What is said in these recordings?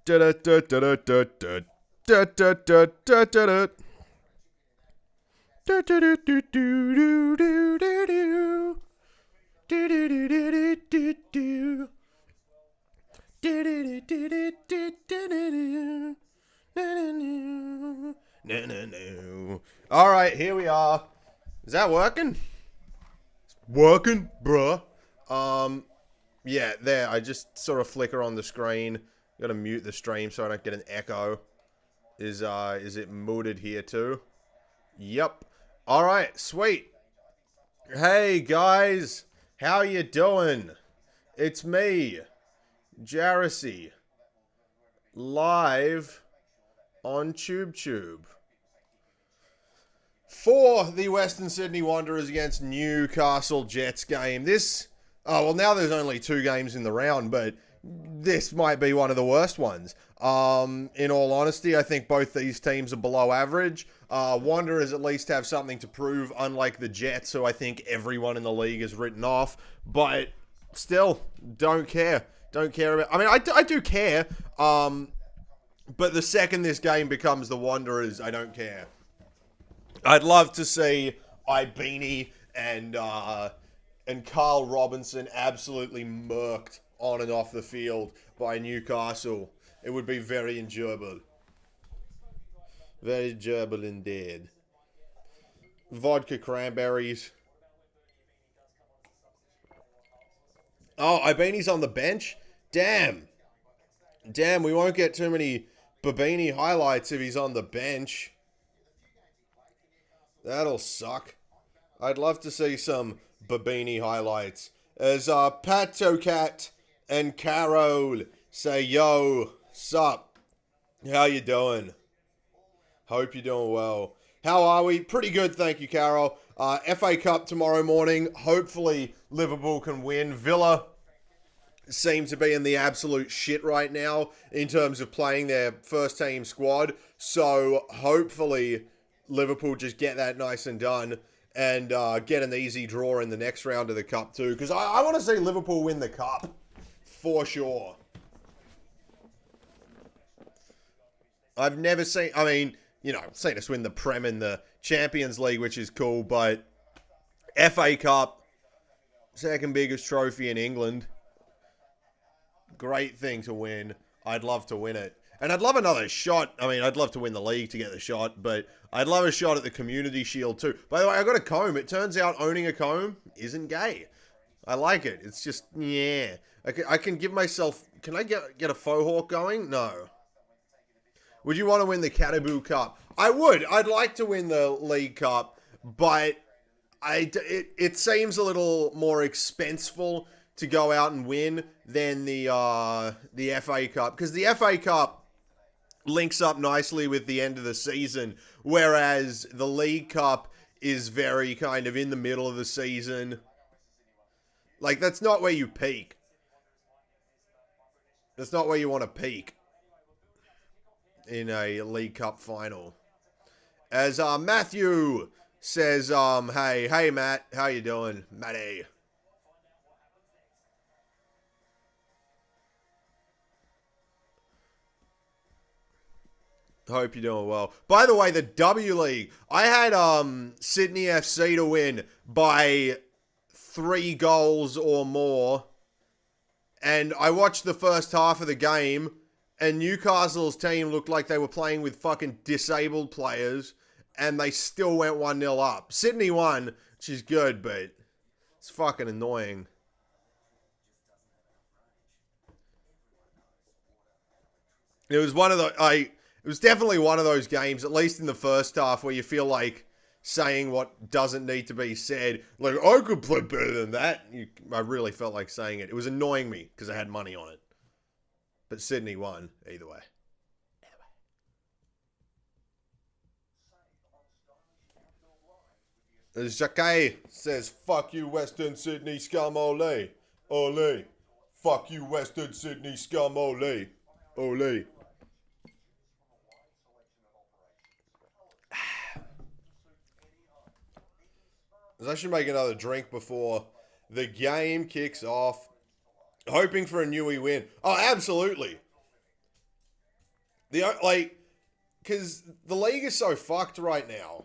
All right, here we are. Is that working? Working, bruh. Yeah, there. I just sort of flicker on the screen. Gotta mute the stream so I don't get an echo. Is it muted here too? Yep. All right, sweet. Hey guys, how you doing? It's me, Jarisi, live on TubeTube for the Western Sydney Wanderers against Newcastle Jets game. Well, now there's only 2 games in the round, but this might be one of the worst ones. In all honesty, I think both these teams are below average. Wanderers at least have something to prove, unlike the Jets, who I think everyone in the league has written off. But still, don't care. Don't care about... I mean, I do care. But the second this game becomes the Wanderers, I don't care. I'd love to see Ibini and Carl Robinson absolutely murked on and off the field by Newcastle. It would be very enjoyable. Very enjoyable indeed. Vodka cranberries. Oh, Ibini's on the bench? Damn. Damn, we won't get too many Ibini highlights if he's on the bench. That'll suck. I'd love to see some Ibini highlights. As Pato Cat and Carol say, yo, sup? How you doing? Hope you're doing well. How are we? Pretty good, thank you, Carol. FA Cup tomorrow morning. Hopefully Liverpool can win. Villa seem to be in the absolute shit right now in terms of playing their first team squad. So hopefully Liverpool just get that nice and done and get an easy draw in the next round of the Cup too. Because I want to see Liverpool win the Cup. For sure. I've never seen... I mean, you know, I've seen us win the Prem and the Champions League, which is cool. But FA Cup, second biggest trophy in England. Great thing to win. I'd love to win it. And I'd love another shot. I mean, I'd love to win the league to get the shot, but I'd love a shot at the Community Shield too. By the way, I got a comb. It turns out owning a comb isn't gay. I like it. It's just, yeah. I can give myself... Can I get a faux hawk going? No. Would you want to win the Caribou Cup? I would. I'd like to win the League Cup, but it seems a little more expenseful to go out and win than the FA Cup. Because the FA Cup links up nicely with the end of the season, whereas the League Cup is very kind of in the middle of the season. Like, that's not where you peak. That's not where you want to peak in a League Cup final. As Matthew says, hey Matt, how you doing, Matty? Hope you're doing well. By the way, the W League, I had Sydney FC to win by 3 goals or more, and I watched the first half of the game, and Newcastle's team looked like they were playing with fucking disabled players, and they still went 1-0 up. Sydney won, which is good, but it's fucking annoying. It was one of the... It was definitely one of those games, at least in the first half, where you feel like saying what doesn't need to be said. Like, I could play better than that. I really felt like saying it. It was annoying me because I had money on it. But Sydney won, either way. Jacquet says, fuck you, Western Sydney scum, ole. Ole. Fuck you, Western Sydney scum, ole. Ole. I should make another drink before the game kicks off. Hoping for a Newey win. Oh, absolutely. Like, because the league is so fucked right now.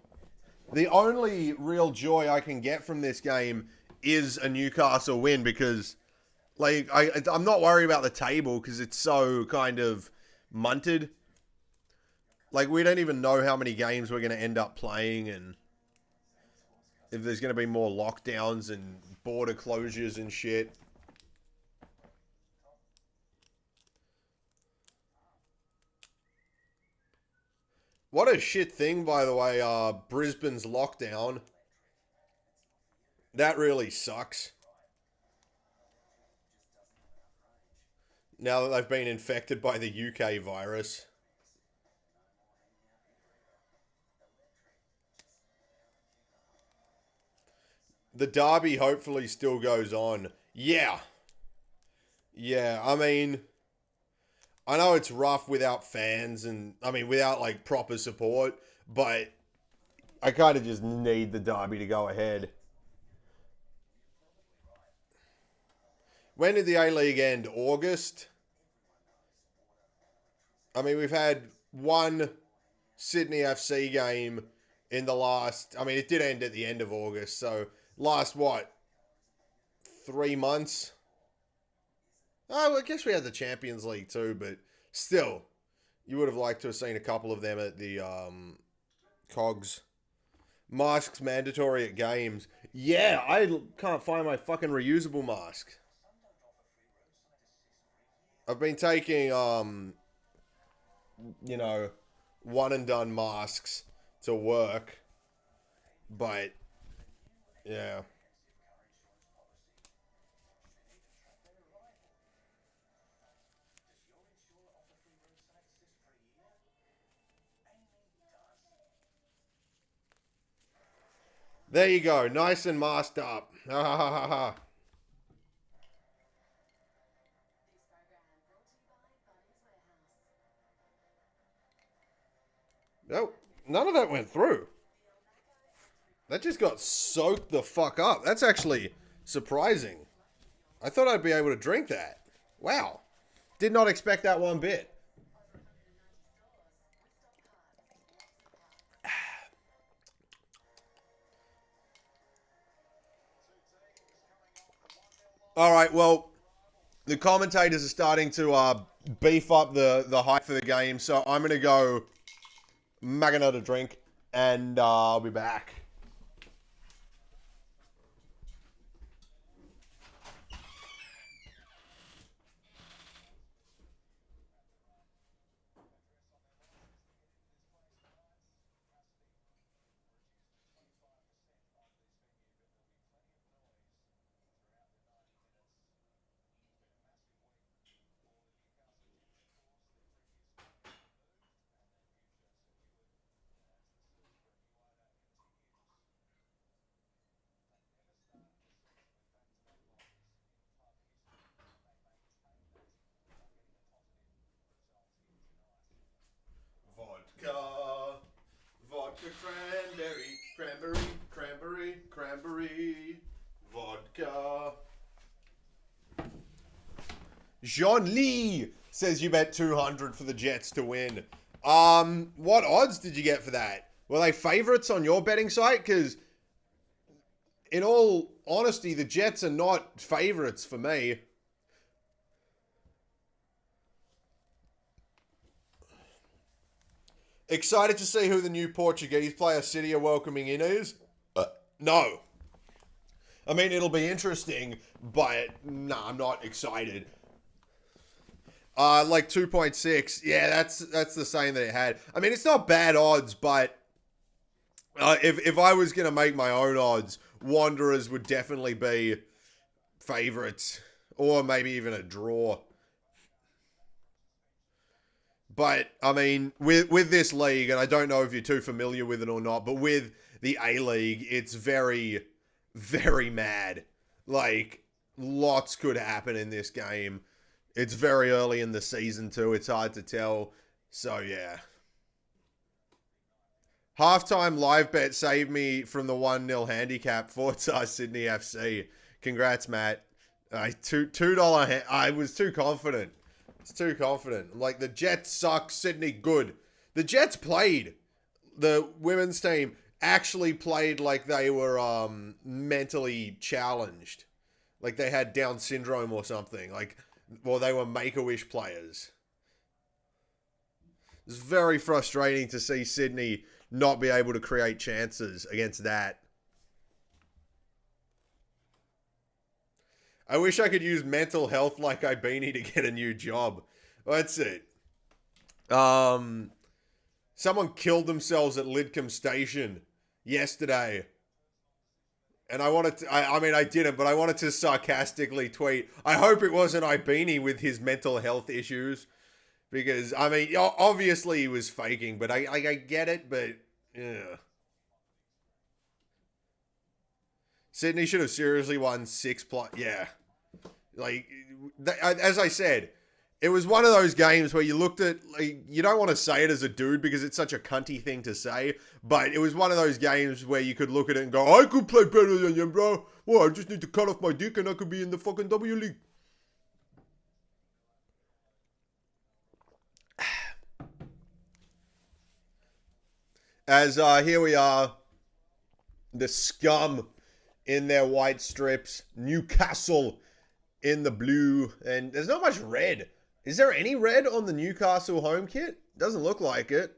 The only real joy I can get from this game is a Newcastle win because, like, I'm not worried about the table because it's so kind of munted. Like, we don't even know how many games we're going to end up playing and if there's going to be more lockdowns and border closures and shit. What a shit thing, by the way, Brisbane's lockdown. That really sucks. Now that they've been infected by the UK virus. The derby hopefully still goes on. Yeah. Yeah, I mean, I know it's rough without fans and, I mean, without, like, proper support, but I kind of just need the derby to go ahead. When did the A-League end? August? I mean, we've had one Sydney FC game in the last... I mean, it did end at the end of August, so last, what, 3 months? Oh, I guess we had the Champions League too, but still, you would have liked to have seen a couple of them at the Cogs. Masks mandatory at games. Yeah, I can't find my fucking reusable mask. I've been taking, you know, one and done masks to work, but yeah. There you go, nice and masked up. Ha ha ha ha. Nope, none of that went through. That just got soaked the fuck up. That's actually surprising. I thought I'd be able to drink that. Wow. Did not expect that one bit. All right, well, the commentators are starting to beef up the hype for the game, so I'm going to go mag another drink, and I'll be back. Vodka, vodka, cranberry, cranberry, cranberry, cranberry, vodka. Jean Lee says you bet 200 for the Jets to win. What odds did you get for that? Were they favorites on your betting site? Because, in all honesty, the Jets are not favorites for me. Excited to see who the new Portuguese player City are welcoming in is? No. I mean, it'll be interesting, but nah, I'm not excited. Like 2.6. Yeah, that's the same that it had. I mean, it's not bad odds, but if I was going to make my own odds, Wanderers would definitely be favorites, or maybe even a draw. But, I mean, with this league, and I don't know if you're too familiar with it or not, but with the A-League, it's very, very mad. Like, lots could happen in this game. It's very early in the season, too. It's hard to tell. So, yeah. Halftime live bet saved me from the 1-0 handicap for Sydney FC. Congrats, Matt. $2. I was too confident. It's too confident. I'm like, the Jets suck, Sydney good. The Jets played. The women's team actually played like they were mentally challenged. Like they had Down syndrome or something. Like, well, they were Make-A-Wish players. It's very frustrating to see Sydney not be able to create chances against that. I wish I could use mental health like Ibini to get a new job. That's it. Someone killed themselves at Lidcombe Station yesterday. And I wanted to, I mean, I didn't, but I wanted to sarcastically tweet, I hope it wasn't Ibini with his mental health issues. Because, I mean, obviously he was faking, but I get it, but, yeah. Sydney should have seriously won 6+. Yeah. Like, as I said, it was one of those games where you looked at, like, you don't want to say it as a dude because it's such a cunty thing to say, but it was one of those games where you could look at it and go, I could play better than you, bro. Well, I just need to cut off my dick and I could be in the fucking W League. As here we are, the scum in their white strips, Newcastle in the blue, and there's not much red. Is there any red on the Newcastle home kit? Doesn't look like it.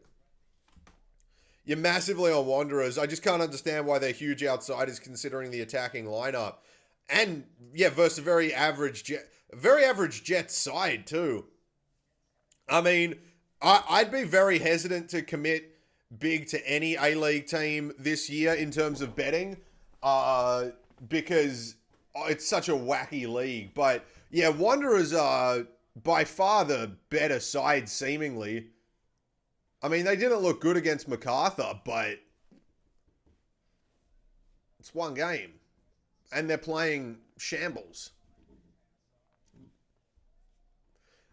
You're massively on Wanderers. I just can't understand why they're huge outsiders considering the attacking lineup. And, yeah, versus a very average Jets side, too. I mean, I'd be very hesitant to commit big to any A-League team this year in terms of betting because it's such a wacky league. But, yeah, Wanderers are by far the better side, seemingly. I mean, they didn't look good against MacArthur, but it's one game. And they're playing shambles.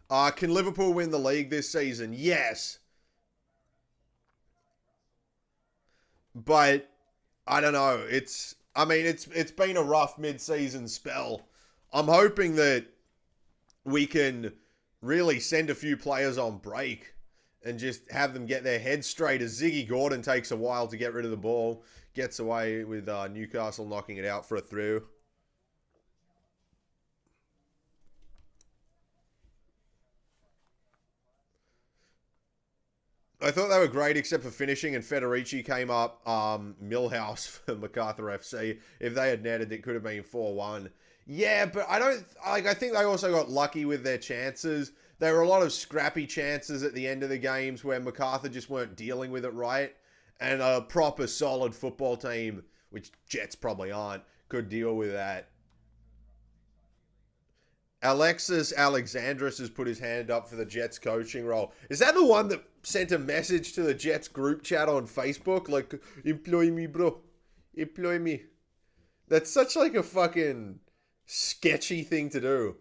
Can Liverpool win the league this season? Yes. But I don't know. It's been a rough mid-season spell. I'm hoping that we can really send a few players on break and just have them get their heads straight as Ziggy Gordon takes a while to get rid of the ball. Gets away with Newcastle knocking it out for a through. I thought they were great except for finishing, and Federici came up Millhouse for MacArthur FC. If they had netted, it could have been 4-1. Yeah, but I think they also got lucky with their chances. There were a lot of scrappy chances at the end of the games where MacArthur just weren't dealing with it right. And a proper solid football team, which Jets probably aren't, could deal with that. Alexis Alexandros has put his hand up for the Jets coaching role. Is that the one that sent a message to the Jets group chat on Facebook? Like, employ me, bro. Employ me. That's such like a fucking sketchy thing to do.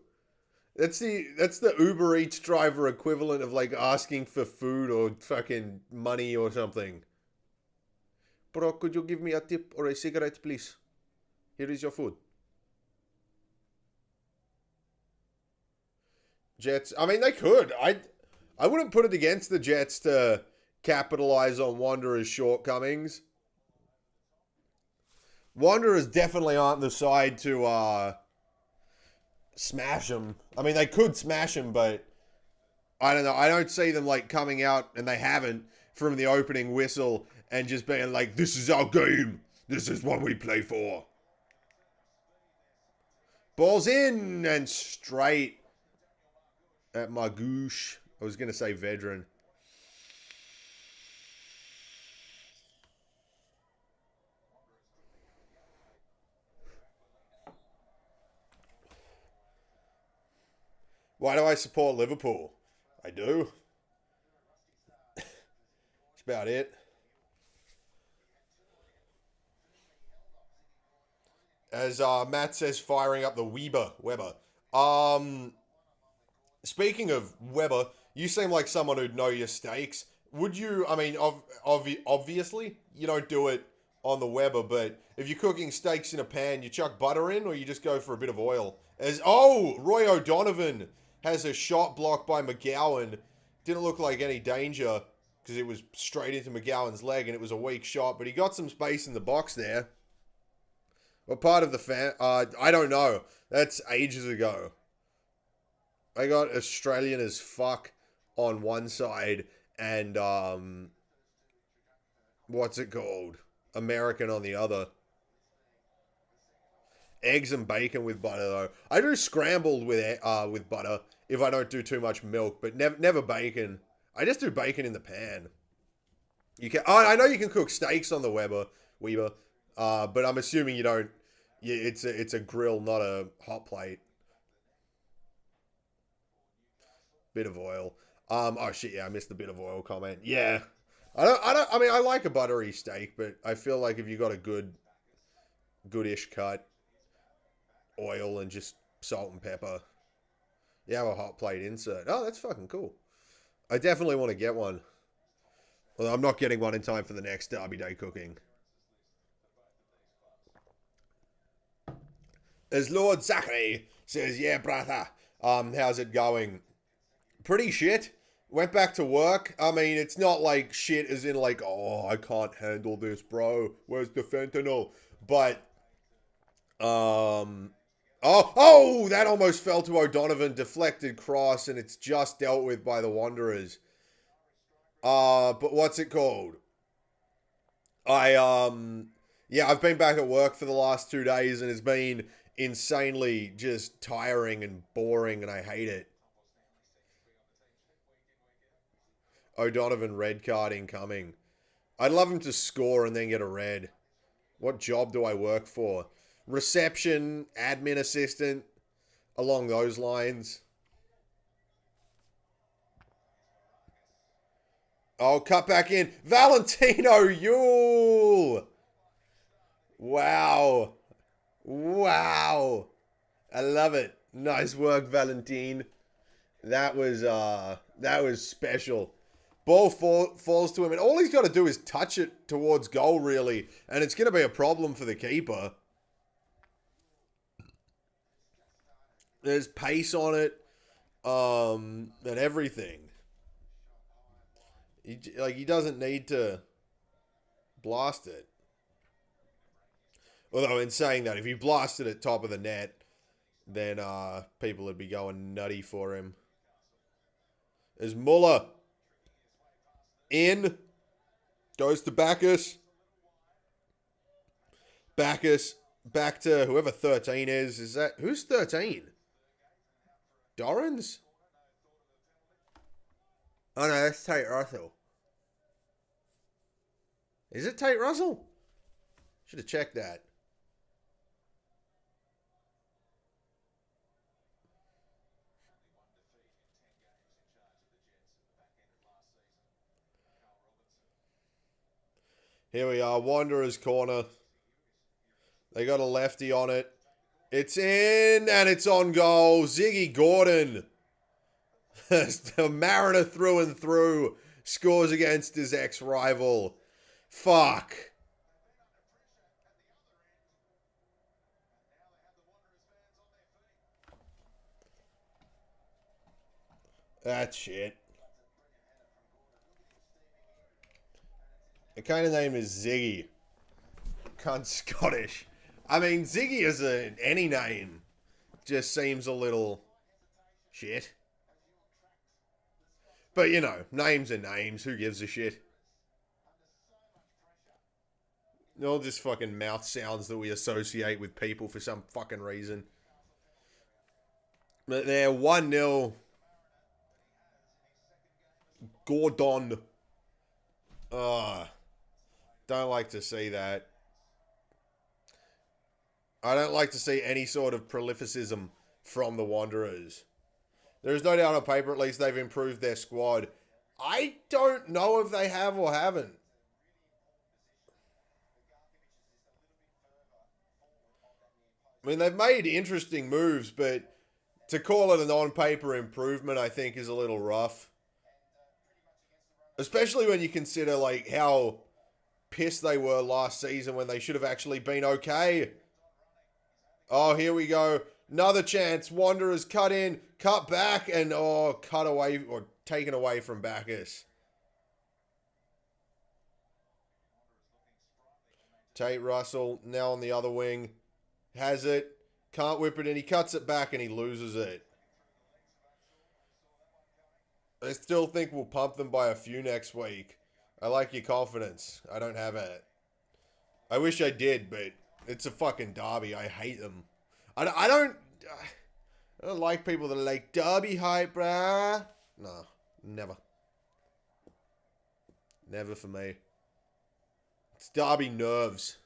That's the Uber Eats driver equivalent of like asking for food or fucking money or something. Bro, could you give me a tip or a cigarette, please? Here is your food. Jets, I mean, they could. I wouldn't put it against the Jets to capitalize on Wanderers' shortcomings. Wanderers definitely aren't the side to smash them. I mean, they could smash them, but I don't know. I don't see them like coming out, and they haven't, from the opening whistle and just being like, this is our game. This is what we play for. Ball's in and straight at Margouche. I was going to say Vedran. Why do I support Liverpool? I do. That's about it. As Matt says, firing up the Weber. Speaking of Weber, you seem like someone who'd know your steaks. Would you, I mean, obviously, you don't do it on the Weber, but if you're cooking steaks in a pan, you chuck butter in or you just go for a bit of oil? Roy O'Donovan has a shot blocked by McGowan. Didn't look like any danger because it was straight into McGowan's leg and it was a weak shot, but he got some space in the box there. What part of the fan? I don't know. That's ages ago. I got Australian as fuck on one side and what's it called? American on the other. Eggs and bacon with butter though. I do scrambled with butter if I don't do too much milk, but never bacon. I just do bacon in the pan. You can. I know you can cook steaks on the Weber, but I'm assuming you don't. Yeah, it's a grill, not a hot plate. Bit of oil. Oh shit, yeah, I missed the bit of oil comment. Yeah. I mean, I like a buttery steak, but I feel like if you got a goodish cut, oil and just salt and pepper, you have a hot plate insert. Oh, that's fucking cool. I definitely want to get one. Although I'm not getting one in time for the next Derby Day cooking. As Lord Zachary says, yeah, brother, how's it going? Pretty shit. Went back to work. I mean, it's not like shit as in like, oh, I can't handle this, bro. Where's the fentanyl? But, that almost fell to O'Donovan. Deflected cross, and it's just dealt with by the Wanderers. But what's it called? I've been back at work for the last 2 days, and it's been insanely just tiring and boring, and I hate it. O'Donovan red card incoming. I'd love him to score and then get a red. What job do I work for? Reception, admin assistant, along those lines. Oh, cut back in. Valentino Yule! Wow. Wow. I love it. Nice work, Valentine. That was special. Ball falls to him, and all he's got to do is touch it towards goal, really, and it's going to be a problem for the keeper. There's pace on it, and everything. He doesn't need to blast it. Although, in saying that, if he blasted it top of the net, then people would be going nutty for him. There's Muller. In. Goes to Bacchus. Bacchus. Back to whoever 13 is. Is that... Who's 13? Dorrans? Oh, no, that's Tate Russell. Is it Tate Russell? Should have checked that. Here we are, Wanderers corner. They got a lefty on it. It's in, and it's on goal. Ziggy Gordon. The Mariner through and through. Scores against his ex-rival. Fuck. That's shit. The kind of name is Ziggy. Cunt Scottish. I mean, Ziggy as any name just seems a little shit. But, you know, names are names. Who gives a shit? They're all just fucking mouth sounds that we associate with people for some fucking reason. But they're 1-0. Gordon. Don't like to see that. I don't like to see any sort of prolificism from the Wanderers. There's no doubt on paper, at least they've improved their squad. I don't know if they have or haven't. I mean, they've made interesting moves, but to call it an on-paper improvement, I think, is a little rough. Especially when you consider, like, how pissed they were last season when they should have actually been okay. Oh, here we go. Another chance. Wanderers cut in, cut back, and cut away or taken away from Bacchus. Tate Russell now on the other wing. Has it. Can't whip it in. He cuts it back and he loses it. I still think we'll pump them by a few next week. I like your confidence. I don't have it. I wish I did, but it's a fucking derby. I hate them. I don't like people that are like, derby hype, bruh. No, never. Never for me. It's derby nerves.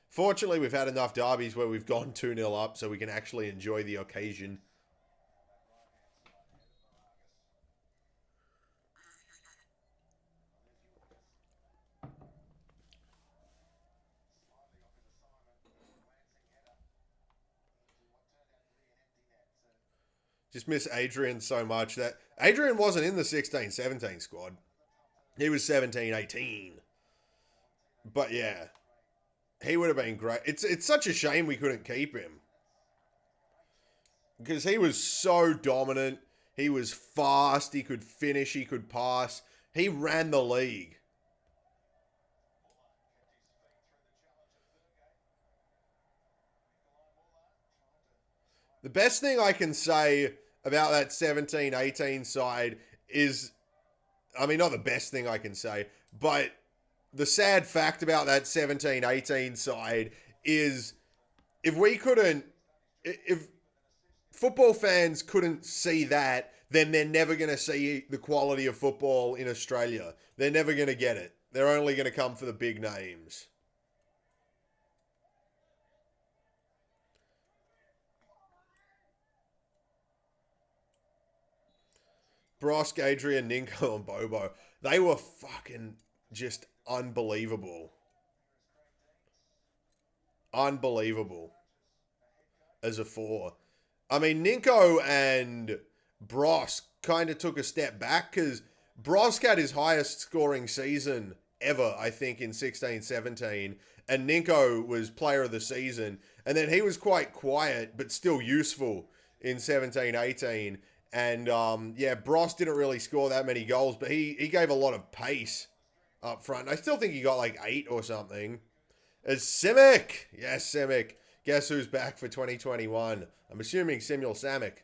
Fortunately, we've had enough derbies where we've gone 2-0 up so we can actually enjoy the occasion. Just miss Adrian so much. That Adrian wasn't in the 16-17 squad. He was 17-18. But yeah, he would have been great. It's such a shame we couldn't keep him. Because he was so dominant. He was fast. He could finish. He could pass. He ran the league. The best thing I can say about that 17-18 side is, I mean, not the best thing I can say, but the sad fact about that 17-18 side is if football fans couldn't see that, then they're never going to see the quality of football in Australia. They're never going to get it. They're only going to come for the big names. Brosk, Adrian, Ninko, and Bobo. They were fucking just unbelievable. Unbelievable. As a four. I mean, Ninko and Brosk kind of took a step back because Brosk had his highest scoring season ever, I think, in 16-17. And Ninko was player of the season. And then he was quite quiet, but still useful in 17-18. And, yeah, Bross didn't really score that many goals, but he gave a lot of pace up front. I still think he got like 8 or something. It's Simic. Yes, Simic. Guess who's back for 2021? I'm assuming Samuel Simic.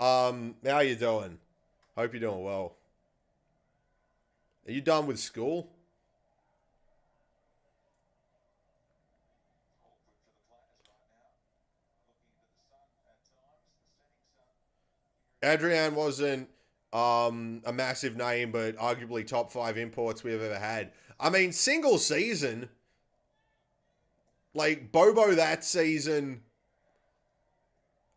How you doing? Hope you're doing well. Are you done with school? Adrian wasn't a massive name, but arguably top 5 imports we've ever had. I mean, single season, like Bobo that season,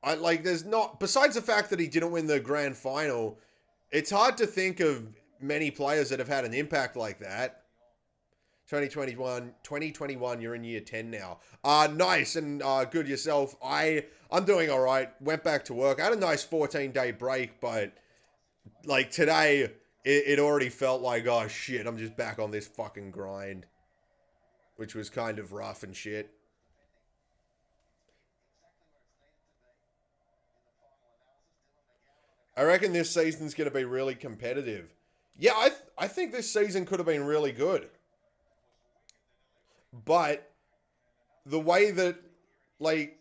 there's not, besides the fact that he didn't win the grand final, it's hard to think of many players that have had an impact like that. 2021, you're in year 10 now. Nice and good yourself. I'm doing all right. Went back to work. I had a nice 14-day break, but like today, it already felt like, oh shit, I'm just back on this fucking grind, which was kind of rough and shit. I reckon this season's going to be really competitive. Yeah, I think this season could have been really good. But the way that, like,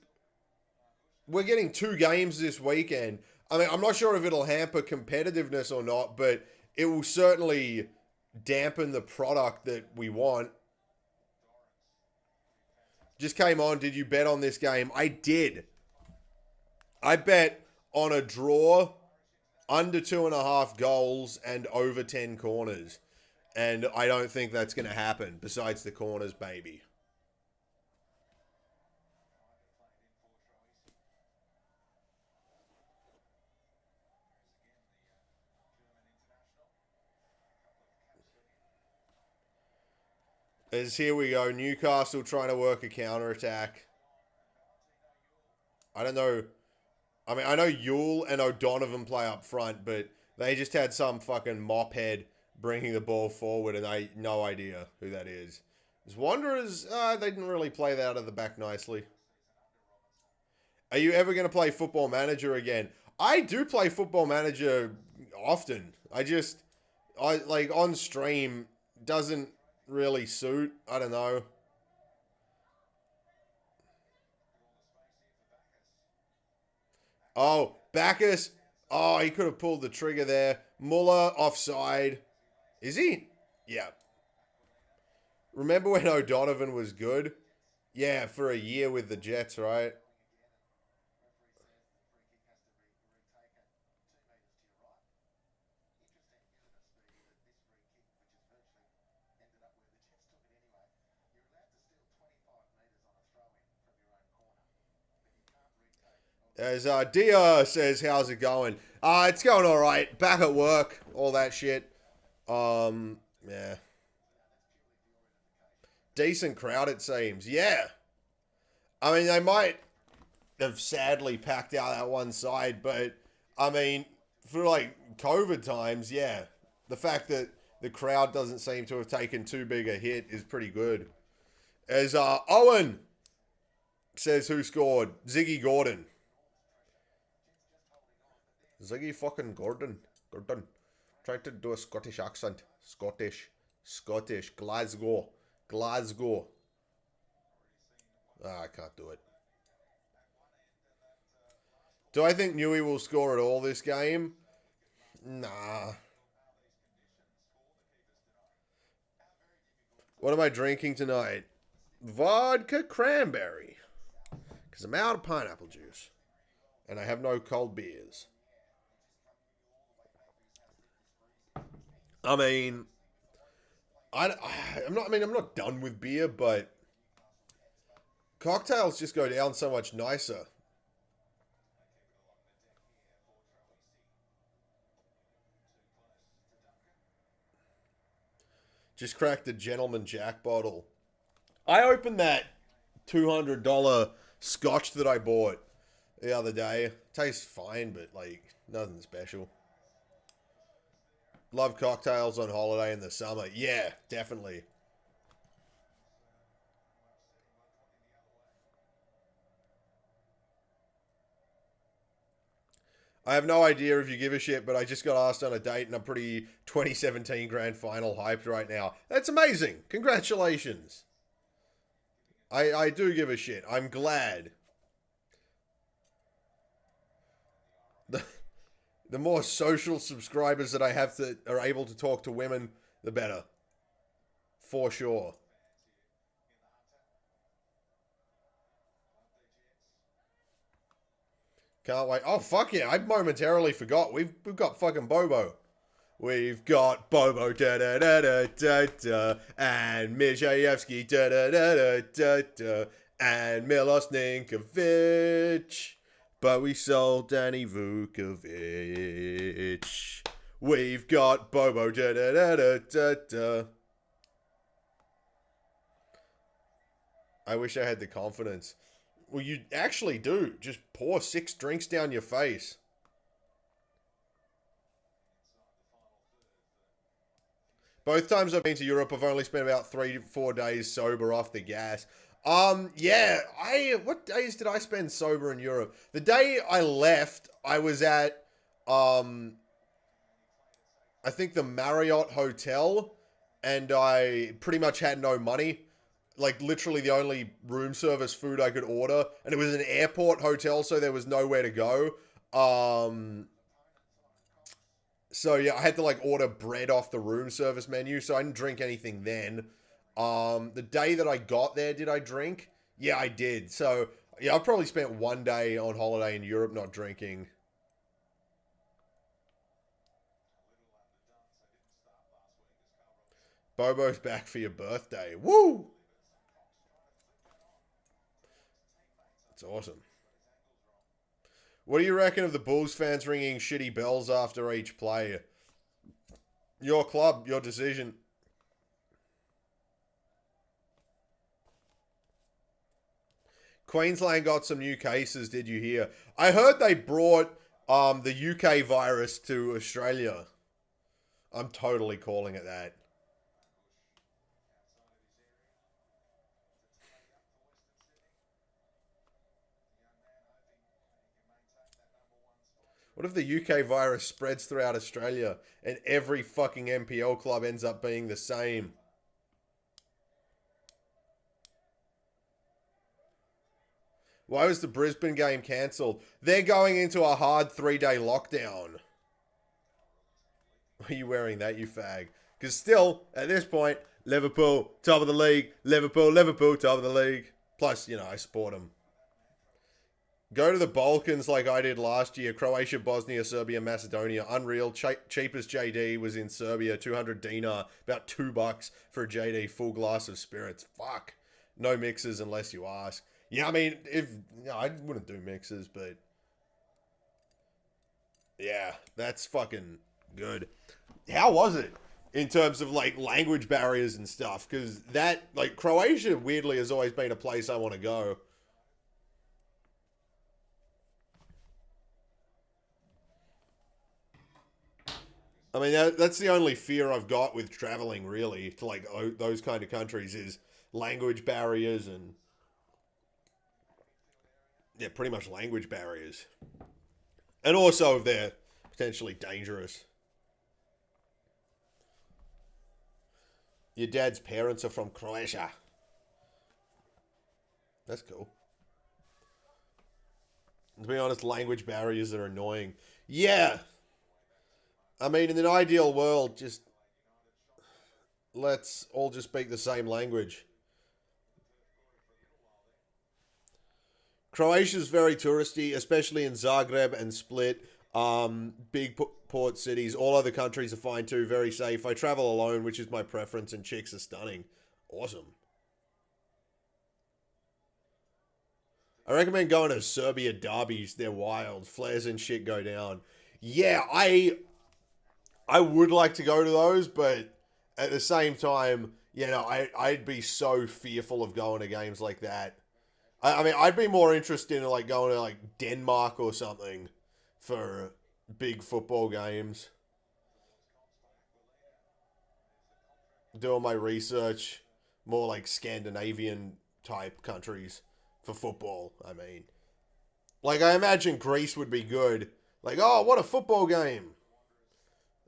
we're getting 2 games this weekend. I mean, I'm not sure if it'll hamper competitiveness or not, but it will certainly dampen the product that we want. Just came on. Did you bet on this game? I did. I bet on a draw, under 2.5 goals, and over 10 corners. And I don't think that's going to happen, besides the corners, baby. As here we go, Newcastle trying to work a counter-attack. I don't know. I mean, I know Yule and O'Donovan play up front, but they just had some fucking mop head bringing the ball forward, and I no idea who that is. As Wanderers, they didn't really play that out of the back nicely. Are you ever going to play Football Manager again? I do play Football Manager often. I like on stream doesn't really suit. I don't know. Oh, Bacchus. Oh, he could have pulled the trigger there. Muller offside. Is he? Yeah. Remember when O'Donovan was good? Yeah, for a year with the Jets, right? As Dia says, how's it going? It's going all right. Back at work, all that shit. Yeah, decent crowd it seems. Yeah, I mean they might have sadly packed out that one side, but I mean for like COVID times, yeah, the fact that the crowd doesn't seem to have taken too big a hit is pretty good. As Owen says, who scored? Ziggy Gordon. Ziggy fucking Gordon. Gordon. Trying to do a Scottish accent. Scottish. Glasgow. I can't do it. Do I think Newey will score at all this game? Nah. What am I drinking tonight? Vodka cranberry. Because I'm out of pineapple juice. And I have no cold beers. I mean, I'm not done with beer, but cocktails just go down so much nicer. Just cracked the Gentleman Jack bottle. I opened that $200 scotch that I bought the other day. Tastes fine, but like nothing special. Love cocktails on holiday in the summer. Yeah, definitely. I have no idea if you give a shit, but I just got asked on a date and I'm pretty 2017 grand final hyped right now. That's amazing. Congratulations. I do give a shit. I'm glad. The, the more social subscribers that I have that are able to talk to women, the better. For sure. Can't wait. Oh fuck yeah! I momentarily forgot. We've got fucking Bobo. We've got Bobo da da da da da da and Mijayevsky da da da da da da and Milos Ninkovic. But we sold Danny Vukovic. We've got Bobo da da da da da da. I wish I had the confidence. Well, you actually do. Just pour 6 drinks down your face. Both times I've been to Europe, I've only spent about 3 to 4 days sober off the gas. Yeah, what days did I spend sober in Europe? The day I left, I was at, I think the Marriott Hotel, and I pretty much had no money. Like, literally the only room service food I could order, and it was an airport hotel, so there was nowhere to go. So yeah, I had to like order bread off the room service menu, so I didn't drink anything then. The day that I got there, did I drink? Yeah, I did. So yeah, I probably spent one day on holiday in Europe not drinking. Bobo's back for your birthday. Woo! It's awesome. What do you reckon of the Bulls fans ringing shitty bells after each play? Your club, your decision. Queensland got some new cases, did you hear? I heard they brought the UK virus to Australia. I'm totally calling it that. What if the UK virus spreads throughout Australia and every fucking NPL club ends up being the same? Why was the Brisbane game cancelled? They're going into a hard 3-day lockdown. Why are you wearing that, you fag? Because still, at this point, Liverpool, top of the league. Liverpool, top of the league. Plus, you know, I support them. Go to the Balkans like I did last year. Croatia, Bosnia, Serbia, Macedonia. Unreal. Cheapest JD was in Serbia. 200 dinar. About $2 for a JD. Full glass of spirits. Fuck. No mixes unless you ask. Yeah, I mean, I wouldn't do mixes, but yeah, that's fucking good. How was it in terms of like language barriers and stuff? Because that, like, Croatia weirdly has always been a place I want to go. I mean, that's the only fear I've got with traveling, really, to like those kind of countries is language barriers and yeah, pretty much language barriers. And also if they're potentially dangerous. Your dad's parents are from Croatia. That's cool. To be honest, language barriers are annoying. Yeah. I mean, in an ideal world, just let's all just speak the same language. Croatia's very touristy, especially in Zagreb and Split. Big port cities. All other countries are fine too. Very safe. I travel alone, which is my preference, and chicks are stunning. Awesome. I recommend going to Serbia derbies. They're wild. Flares and shit go down. Yeah, I would like to go to those, but at the same time, you know, I'd be so fearful of going to games like that. I mean, I'd be more interested in like going to like Denmark or something for big football games. Doing my research, more like Scandinavian type countries for football, I mean. Like, I imagine Greece would be good. Like, oh, what a football game.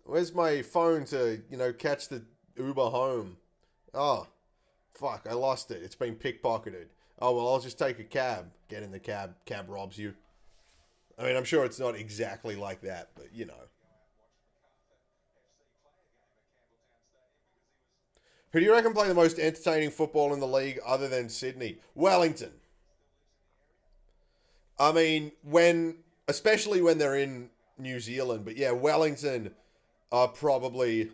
Where's my phone to, you know, catch the Uber home? Oh, fuck, I lost it. It's been pickpocketed. Oh, well, I'll just take a cab. Get in the cab. Cab robs you. I mean, I'm sure it's not exactly like that, but, you know. Who do you reckon play the most entertaining football in the league other than Sydney? Wellington. I mean, especially when they're in New Zealand, but yeah, Wellington are probably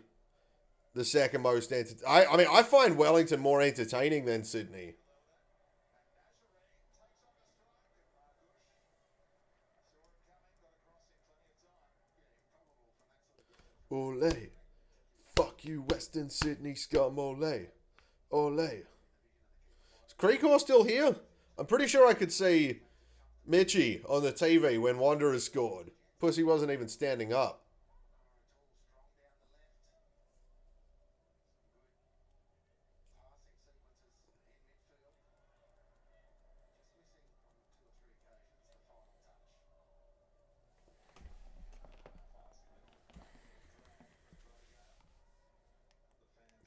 the second most I mean, I find Wellington more entertaining than Sydney. Ole. Fuck you, Western Sydney scum, ole. Ole. Is Creekor still here? I'm pretty sure I could see Mitchie on the TV when Wanderers scored. Pussy wasn't even standing up.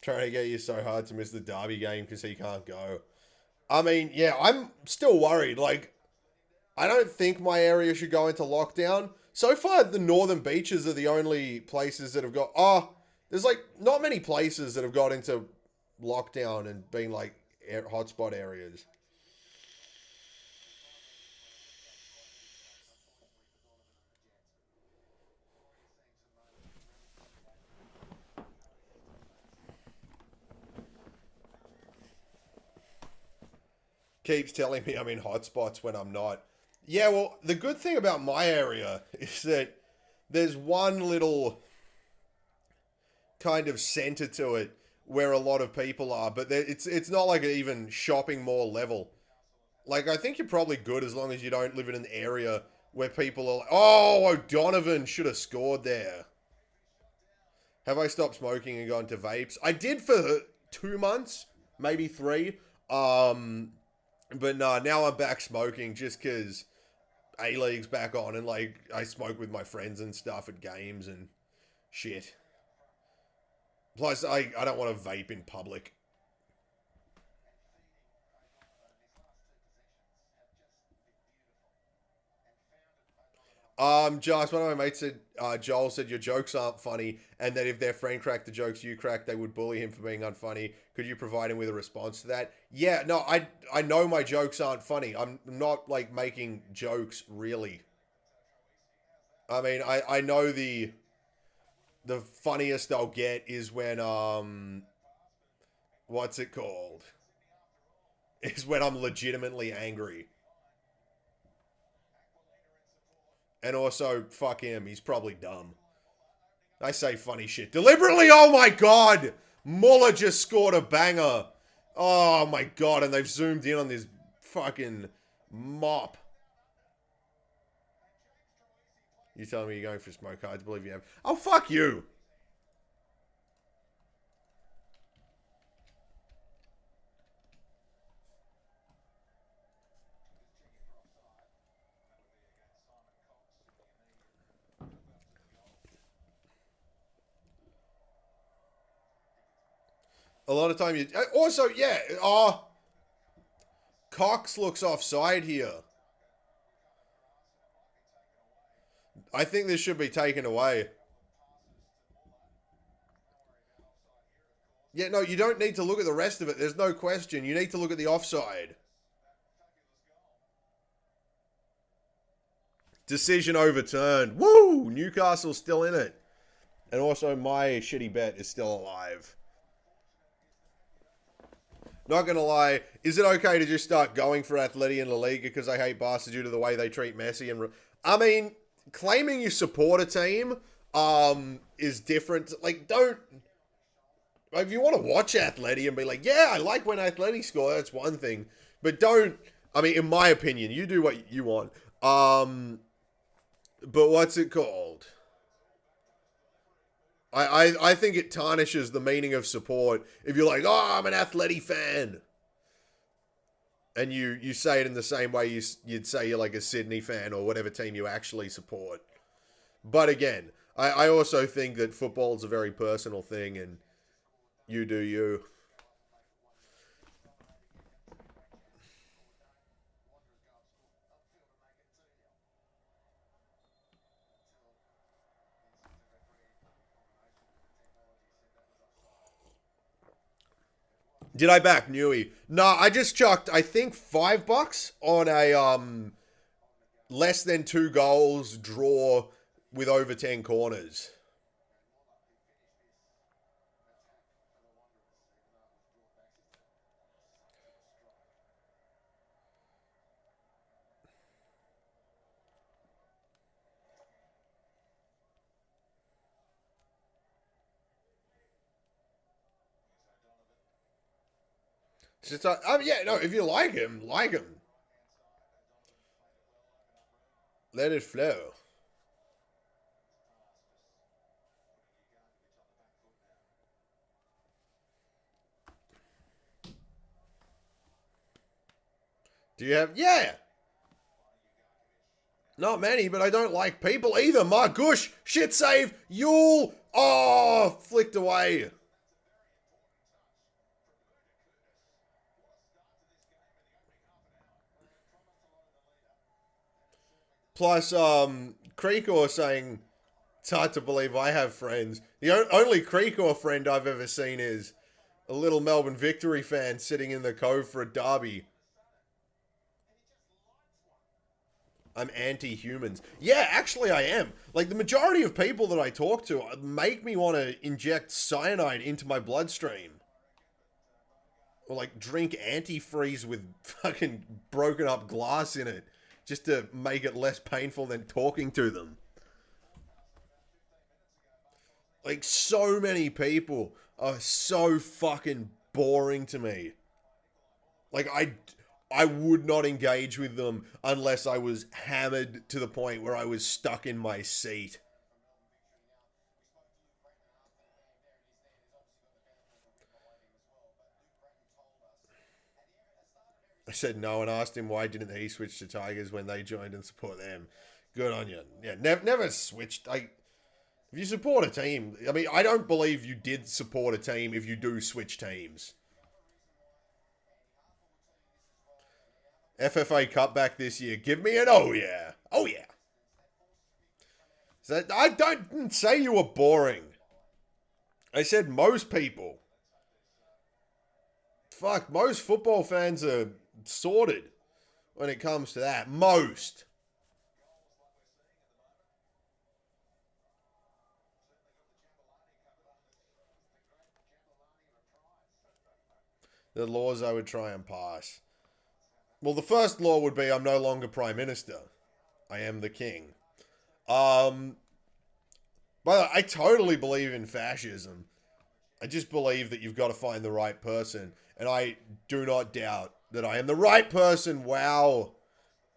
Trying to get you so hard to miss the Derby game because he can't go. I mean, yeah, I'm still worried. Like, I don't think my area should go into lockdown. So far, the northern beaches are the only places that have got... Oh, there's, like, not many places that have got into lockdown and been, like, hotspot areas. Keeps telling me I'm in hotspots when I'm not. Yeah, well, the good thing about my area is that there's one little kind of center to it where a lot of people are, but it's not like an even shopping mall level. Like, I think you're probably good as long as you don't live in an area where people are like, oh, O'Donovan should have scored there. Have I stopped smoking and gone to vapes? I did for 2 months, maybe 3. But no, now I'm back smoking just because A-League's back on and, like, I smoke with my friends and stuff at games and shit. Plus, I don't want to vape in public. Josh, one of my mates said, Joel said your jokes aren't funny, and that if their friend cracked the jokes you cracked, they would bully him for being unfunny. Could you provide him with a response to that? Yeah, no, I know my jokes aren't funny. I'm not, like, making jokes, really. I mean, I know the funniest I'll get is when, what's it called? Is when I'm legitimately angry. And also, fuck him, he's probably dumb. I say funny shit deliberately. Oh my god! Muller just scored a banger. Oh my god, and they've zoomed in on this fucking mop. You telling me you're going for a smoke? I believe you have. Oh, fuck you. A lot of time you... Also, yeah. Cox looks offside here. I think this should be taken away. Yeah, no, you don't need to look at the rest of it. There's no question. You need to look at the offside. Decision overturned. Woo! Newcastle's still in it. And also, my shitty bet is still alive. Not going to lie, is it okay to just start going for Atleti in La Liga because I hate Barca due to the way they treat Messi? And I mean, claiming you support a team is different. Like, don't... If you want to watch Atleti and be like, yeah, I like when Atleti score, that's one thing. But don't... I mean, in my opinion, you do what you want. But what's it called? I think it tarnishes the meaning of support if you're like, oh, I'm an Atleti fan. And you say it in the same way you'd say you're like a Sydney fan or whatever team you actually support. But again, I also think that football's a very personal thing and you do you. Did I back Newey? No, I just chucked, I think, $5 on a less than 2 goals draw with over 10 corners. It's just, yeah, no, if you like him, like him. Let it flow. Do you have... Yeah! Not many, but I don't like people either. Margush, shit save, Yule, oh, flicked away. Plus, Creekor saying, it's hard to believe I have friends. The only Creekor friend I've ever seen is a little Melbourne Victory fan sitting in the Cove for a derby. I'm anti-humans. Yeah, actually I am. Like, the majority of people that I talk to make me want to inject cyanide into my bloodstream. Or, like, drink antifreeze with fucking broken up glass in it. Just to make it less painful than talking to them. Like, so many people are so fucking boring to me. Like, I would not engage with them unless I was hammered to the point where I was stuck in my seat. I said no and asked him why didn't he switch to Tigers when they joined and support them. Good on you. Yeah, never switched. If you support a team, I mean, I don't believe you did support a team if you do switch teams. FFA Cup back this year. Give me an oh yeah. Oh yeah. So I didn't say you were boring. I said most people. Fuck, most football fans are sorted when it comes to that. Most. The laws I would try and pass. Well, the first law would be I'm no longer Prime Minister. I am the king. By the way, I totally believe in fascism. I just believe that you've got to find the right person. And I do not doubt that I am the right person. Wow.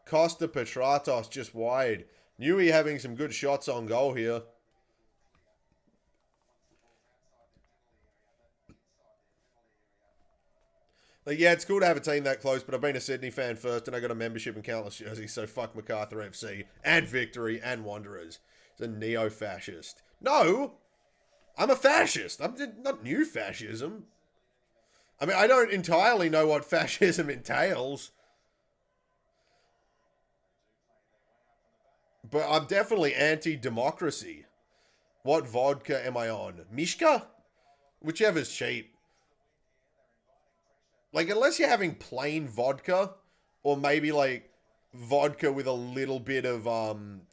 Costa Petratos just wide. Newey having some good shots on goal here. Like, yeah, it's cool to have a team that close, but I've been a Sydney fan first, and I got a membership in countless jerseys, so fuck MacArthur FC, and Victory, and Wanderers. It's a neo-fascist. No! I'm a fascist. I'm not new fascism. I mean, I don't entirely know what fascism entails. But I'm definitely anti-democracy. What vodka am I on? Mishka? Whichever's cheap. Like, unless you're having plain vodka, or maybe, like, vodka with a little bit of,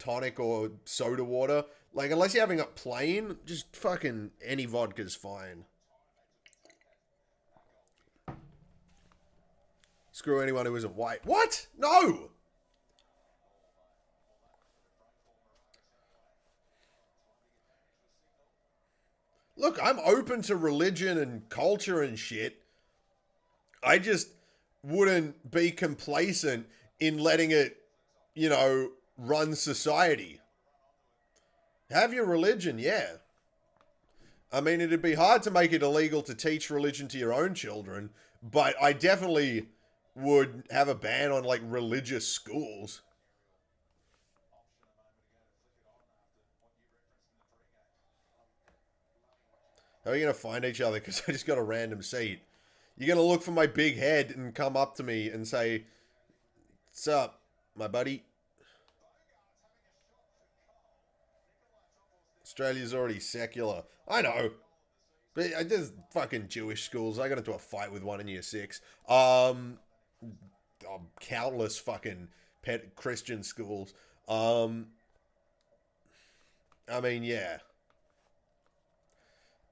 tonic or soda water. Like, unless you're having it plain, just fucking any vodka's fine. Screw anyone who isn't white. What? No! Look, I'm open to religion and culture and shit. I just wouldn't be complacent in letting it, you know, run society. Have your religion, yeah. I mean, it'd be hard to make it illegal to teach religion to your own children, but I definitely would have a ban on, like, religious schools. How are we going to find each other? Because I just got a random seat. You're going to look for my big head and come up to me and say, "What's up, my buddy?" Australia's already secular. I know. But there's fucking Jewish schools. I got into a fight with one in year 6. Countless fucking pet Christian schools. I mean, yeah.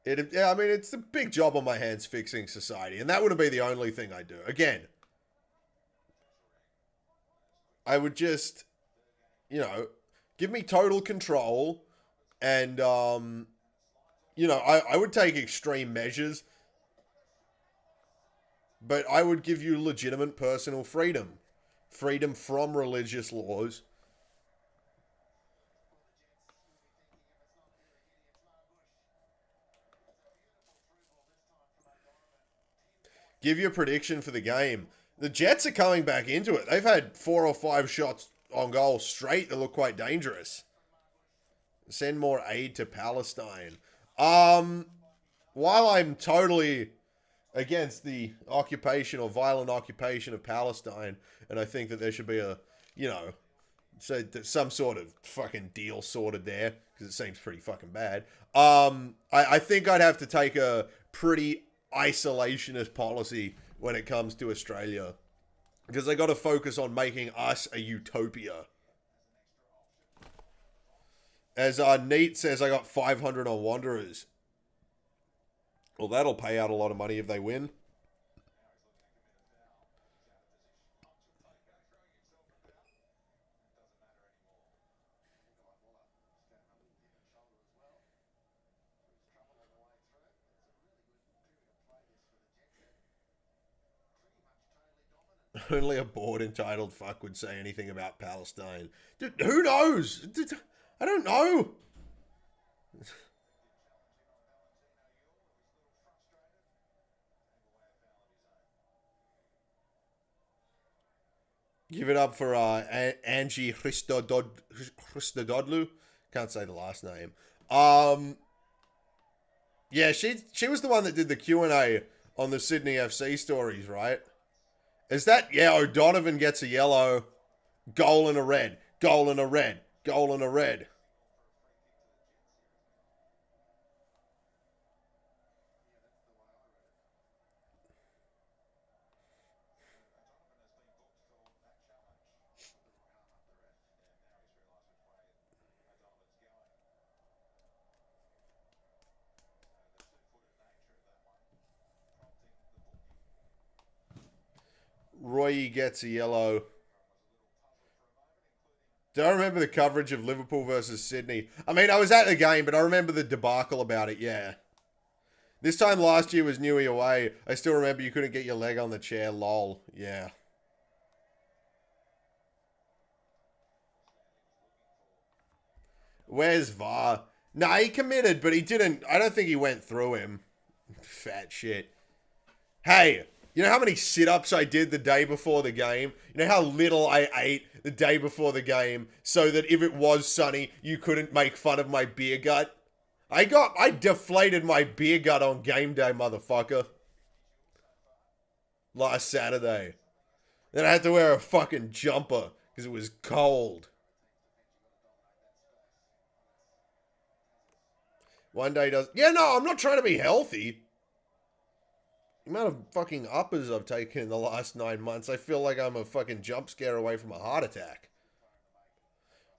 I mean, it's a big job on my hands fixing society, and that wouldn't be the only thing I do. Again, I would just, you know, give me total control, and, you know, I would take extreme measures, but I would give you legitimate personal freedom. Freedom from religious laws. Give your prediction for the game. The Jets are coming back into it. They've had 4 or 5 shots on goal straight that look quite dangerous. Send more aid to Palestine. While I'm totally against the occupation or violent occupation of Palestine, and I think that there should be a, you know, so some sort of fucking deal sorted there, because it seems pretty fucking bad. I think I'd have to take a pretty isolationist policy when it comes to Australia, because they got to focus on making us a utopia. As Neat says, I got 500 on Wanderers. Well, that'll pay out a lot of money if they win. Only a bored, entitled fuck would say anything about Palestine. Dude, who knows? I don't know. Give it up for Angie Christododlu. Can't say the last name. Yeah, she was the one that did the Q&A on the Sydney FC stories, right? Is that, yeah, O'Donovan gets a yellow, goal and a red, goal and a red, goal and a red. Roy gets a yellow. Do I remember the coverage of Liverpool versus Sydney? I mean, I was at the game, but I remember the debacle about it, yeah. This time last year was Newey away. I still remember you couldn't get your leg on the chair, lol. Yeah. Where's VAR? Nah, he committed, but he didn't. I don't think he went through him. Fat shit. Hey, you know how many sit-ups I did the day before the game? You know how little I ate the day before the game so that if it was sunny, you couldn't make fun of my beer gut? I deflated my beer gut on game day, motherfucker. Last Saturday. Then I had to wear a fucking jumper because it was cold. One day does... Yeah, no, I'm not trying to be healthy. The amount of fucking uppers I've taken in the last 9 months, I feel like I'm a fucking jump scare away from a heart attack.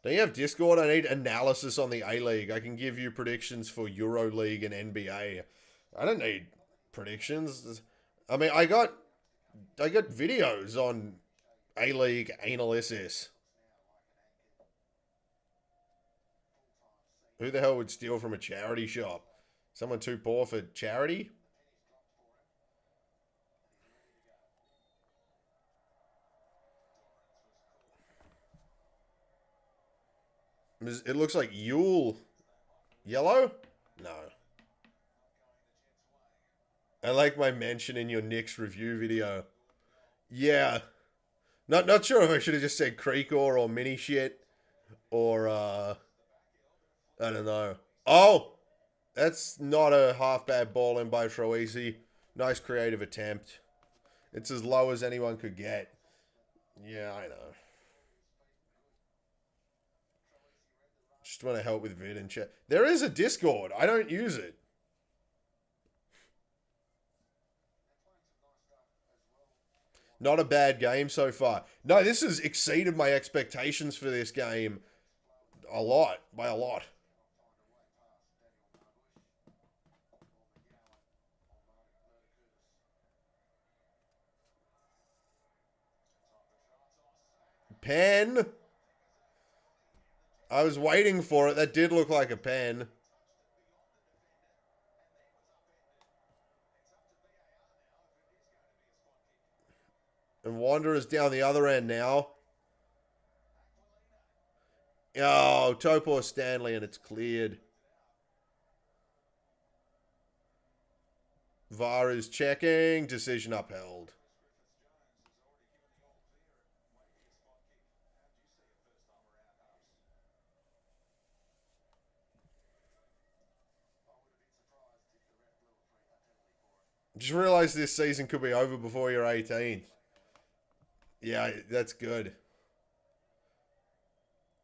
Don't you have Discord? I need analysis on the A-League. I can give you predictions for Euro League and NBA. I don't need predictions. I mean, I got videos on A-League analysis. Who the hell would steal from a charity shop? Someone too poor for charity? It looks like Yule. Yellow? No. I like my mention in your Knicks review video. Yeah. Not sure if I should have just said Creekor or mini shit. Or, I don't know. Oh! That's not a half bad ball in by Troisi. Nice creative attempt. It's as low as anyone could get. Yeah, I know. Just want to help with vid and chat. There is a Discord. I don't use it. Not a bad game so far. No, this has exceeded my expectations for this game a lot. By a lot. Pen. I was waiting for it. That did look like a pen. And Wanderer's down the other end now. Oh, Topor Stanley, and it's cleared. VAR is checking. Decision upheld. Just realized this season could be over before you're 18. Yeah, that's good.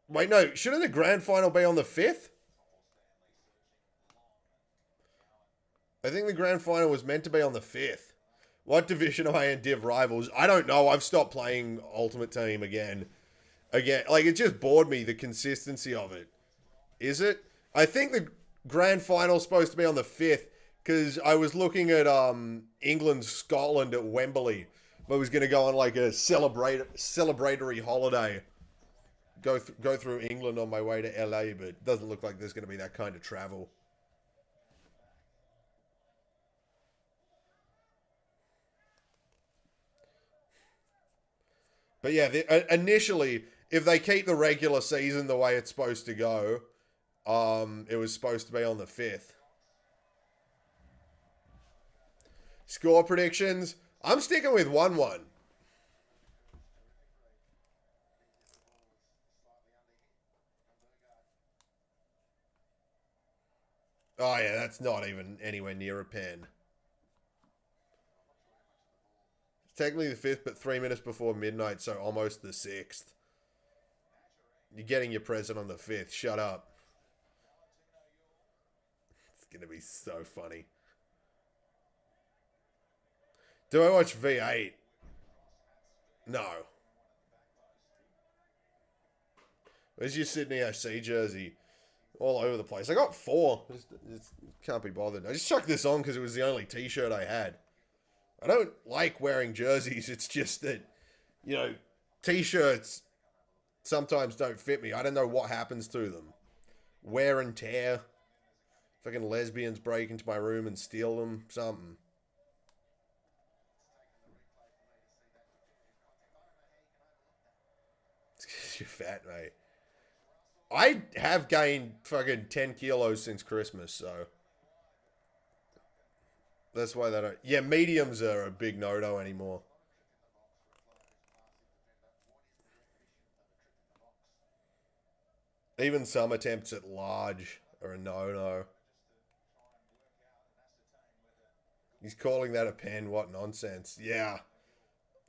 Wait, no. Shouldn't the grand final be on the 5th? I think the grand final was meant to be on the 5th. What division am I in Div Rivals? I don't know. I've stopped playing Ultimate Team again. Like, it just bored me, the consistency of it. Is it? I think the grand final's supposed to be on the 5th. Because I was looking at England-Scotland at Wembley. I was going to go on like a celebratory holiday. Go through England on my way to LA, but it doesn't look like there's going to be that kind of travel. But yeah, initially, if they keep the regular season the way it's supposed to go, it was supposed to be on the 5th. Score predictions. I'm sticking with 1-1. That's not even anywhere near a pen. It's technically the 5th, but 3 minutes before midnight, so almost the 6th. You're getting your present on the 5th. Shut up. It's going to be so funny. Do I watch V8? No. Where's your Sydney FC jersey? All over the place. I got 4. Just can't be bothered. I just chucked this on because it was the only t-shirt I had. I don't like wearing jerseys. It's just that, you know, t-shirts sometimes don't fit me. I don't know what happens to them. Wear and tear. Fucking lesbians break into my room and steal them. Something. You're fat, mate. I have gained fucking 10 kilos since Christmas, so. That's why they don't. Yeah, mediums are a big no-no anymore. Even some attempts at large are a no-no. He's calling that a pen. What nonsense. Yeah.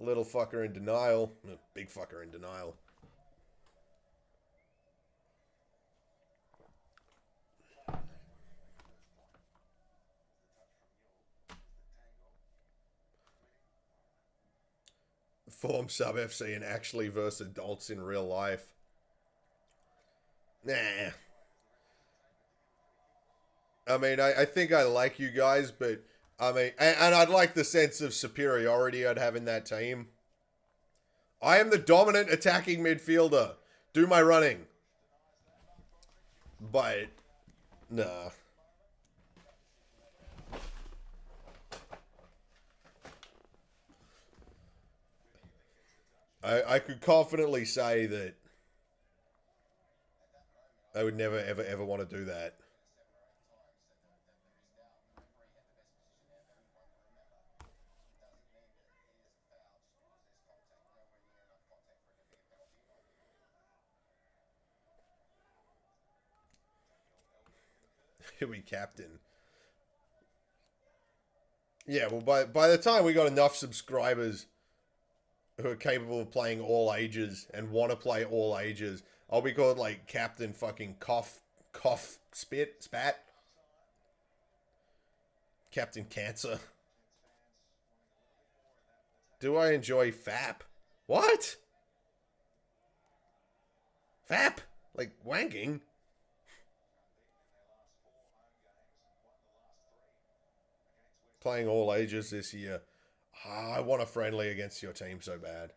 Little fucker in denial. Big fucker in denial. Form sub FC and actually versus adults in real life. Nah. I mean, I think I like you guys, but I mean, and I'd like the sense of superiority I'd have in that team. I am the dominant attacking midfielder. Do my running. But, nah. I could confidently say that I would never, ever, ever want to do that. He'll be captain. Yeah, well, by the time we got enough subscribers who are capable of playing all ages and want to play all ages, I'll be called like Captain fucking Spat. Captain Cancer. Do I enjoy FAP? What? FAP? Like wanking? Playing all ages this year. I want a friendly against your team so bad.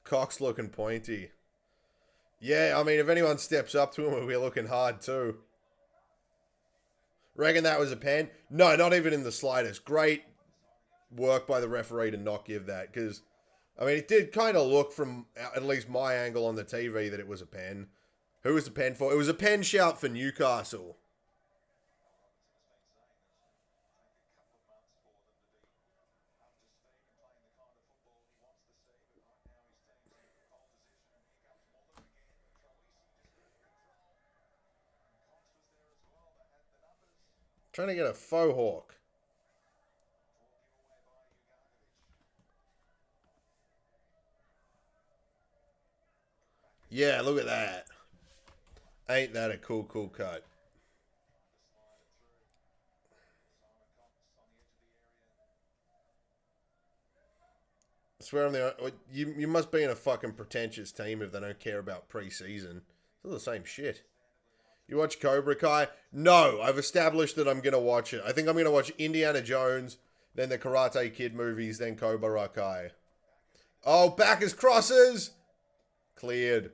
Cock's looking pointy. Yeah, I mean, if anyone steps up to him, we're looking hard too. Reckon that was a pen? No, not even in the slightest. Great work by the referee to not give that, because, I mean, it did kind of look from at least my angle on the TV that it was a pen. Who was the pen for? It was a pen shout for Newcastle. Trying to get a faux hawk. Yeah, look at that. Ain't that a cool cut? I swear I'm the... You must be in a fucking pretentious team if they don't care about pre-season. It's all the same shit. You watch Cobra Kai? No, I've established that I'm going to watch it. I think I'm going to watch Indiana Jones, then the Karate Kid movies, then Cobra Kai. Oh, back as crosses! Cleared.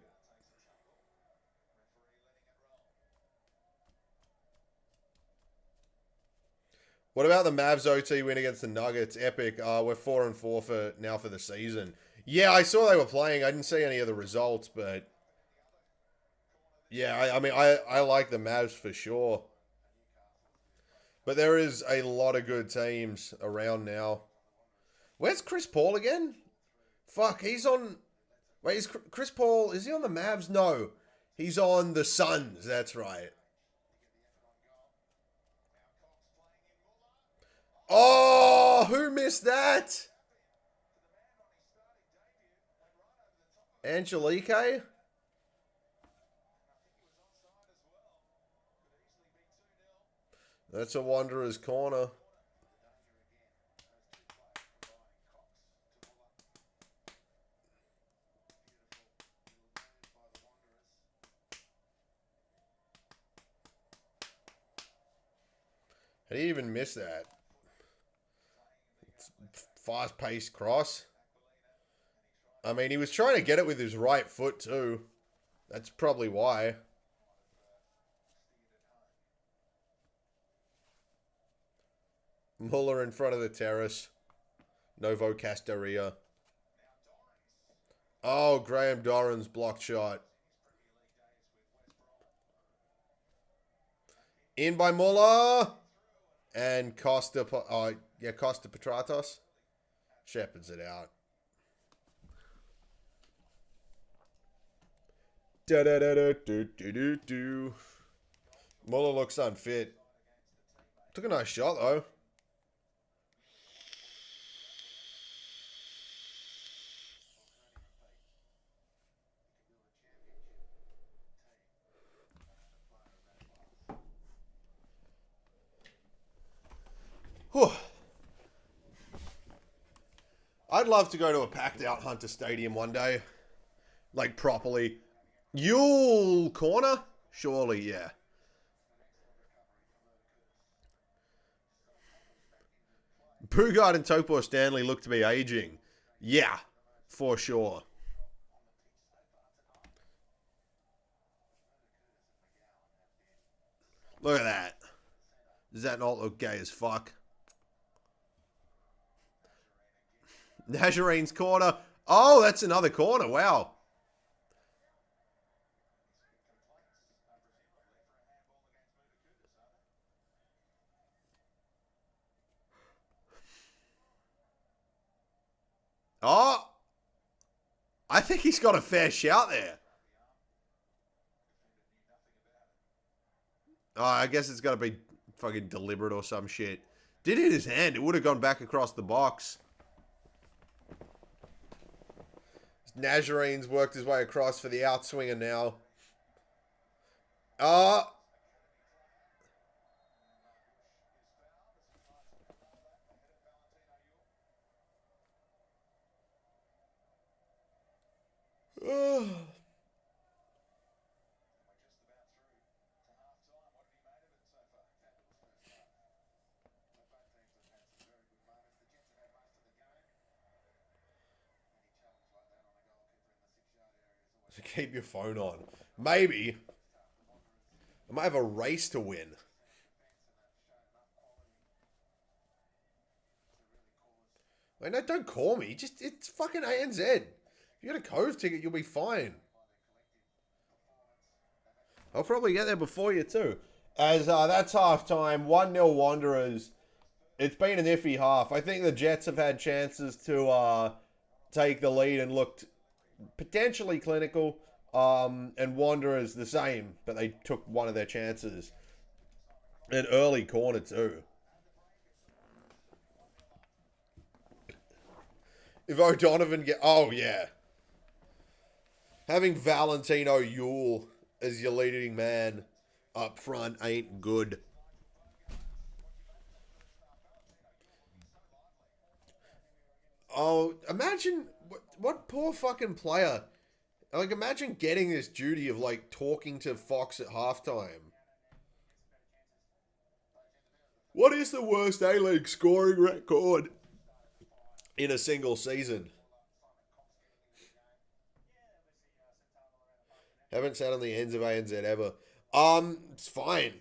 What about the Mavs OT win against the Nuggets? Epic. We're 4-4 for the season. Yeah, I saw they were playing. I didn't see any of the results, but... Yeah, I mean, I like the Mavs for sure. But there is a lot of good teams around now. Where's Chris Paul again? Fuck, he's on... Wait, is Chris Paul, is he on the Mavs? No. He's on the Suns, that's right. Oh, who missed that? Angelique? That's a Wanderer's corner. How do you even miss that? Fast-paced cross. I mean, he was trying to get it with his right foot too. That's probably why. Muller in front of the terrace. Novo Castaria. Oh, Graham Doran's blocked shot. In by Muller. And Costa, Costa Petratos. Shepherds it out. Da-da-da-da-do-do-do-do. Muller looks unfit. Took a nice shot, though. Whew. I'd love to go to a packed-out Hunter Stadium one day. Like, properly. Yule corner? Surely, yeah. Bugard and Topor Stanley look to be aging. Yeah, for sure. Look at that. Does that not look gay as fuck? Nazarine's corner. Oh, that's another corner. Wow. Oh. I think he's got a fair shout there. Oh, I guess it's got to be fucking deliberate or some shit. Did hit his hand. It would have gone back across the box. Nazarine's worked his way across for the outswinger now. Oh. So keep your phone on. Maybe. I might have a race to win. Wait, no, don't call me. Just, it's fucking ANZ. If you got a Cove ticket, you'll be fine. I'll probably get there before you too. As that's half time. 1-0 Wanderers. It's been an iffy half. I think the Jets have had chances to take the lead and looked potentially clinical. And Wanderers the same, but they took one of their chances. An early corner too. If O'Donovan get... Oh, yeah. Having Valentino Yule as your leading man up front ain't good. Oh, imagine... What poor fucking player... Like, imagine getting this duty of, like, talking to Fox at halftime. What is the worst A-League scoring record in a single season? Haven't sat on the ends of ANZ ever. It's fine.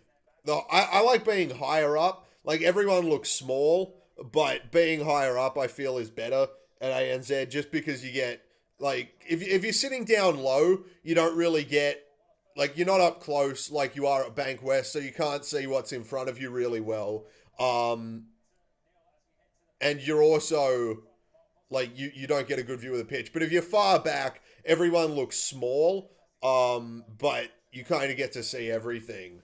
I like being higher up. Like, everyone looks small, but being higher up, I feel, is better at ANZ just because you get... Like, if you're sitting down low, you don't really get... Like, you're not up close like you are at Bank West, so you can't see what's in front of you really well. And you're also... Like you don't get a good view of the pitch. But if you're far back, everyone looks small. But you kind of get to see everything.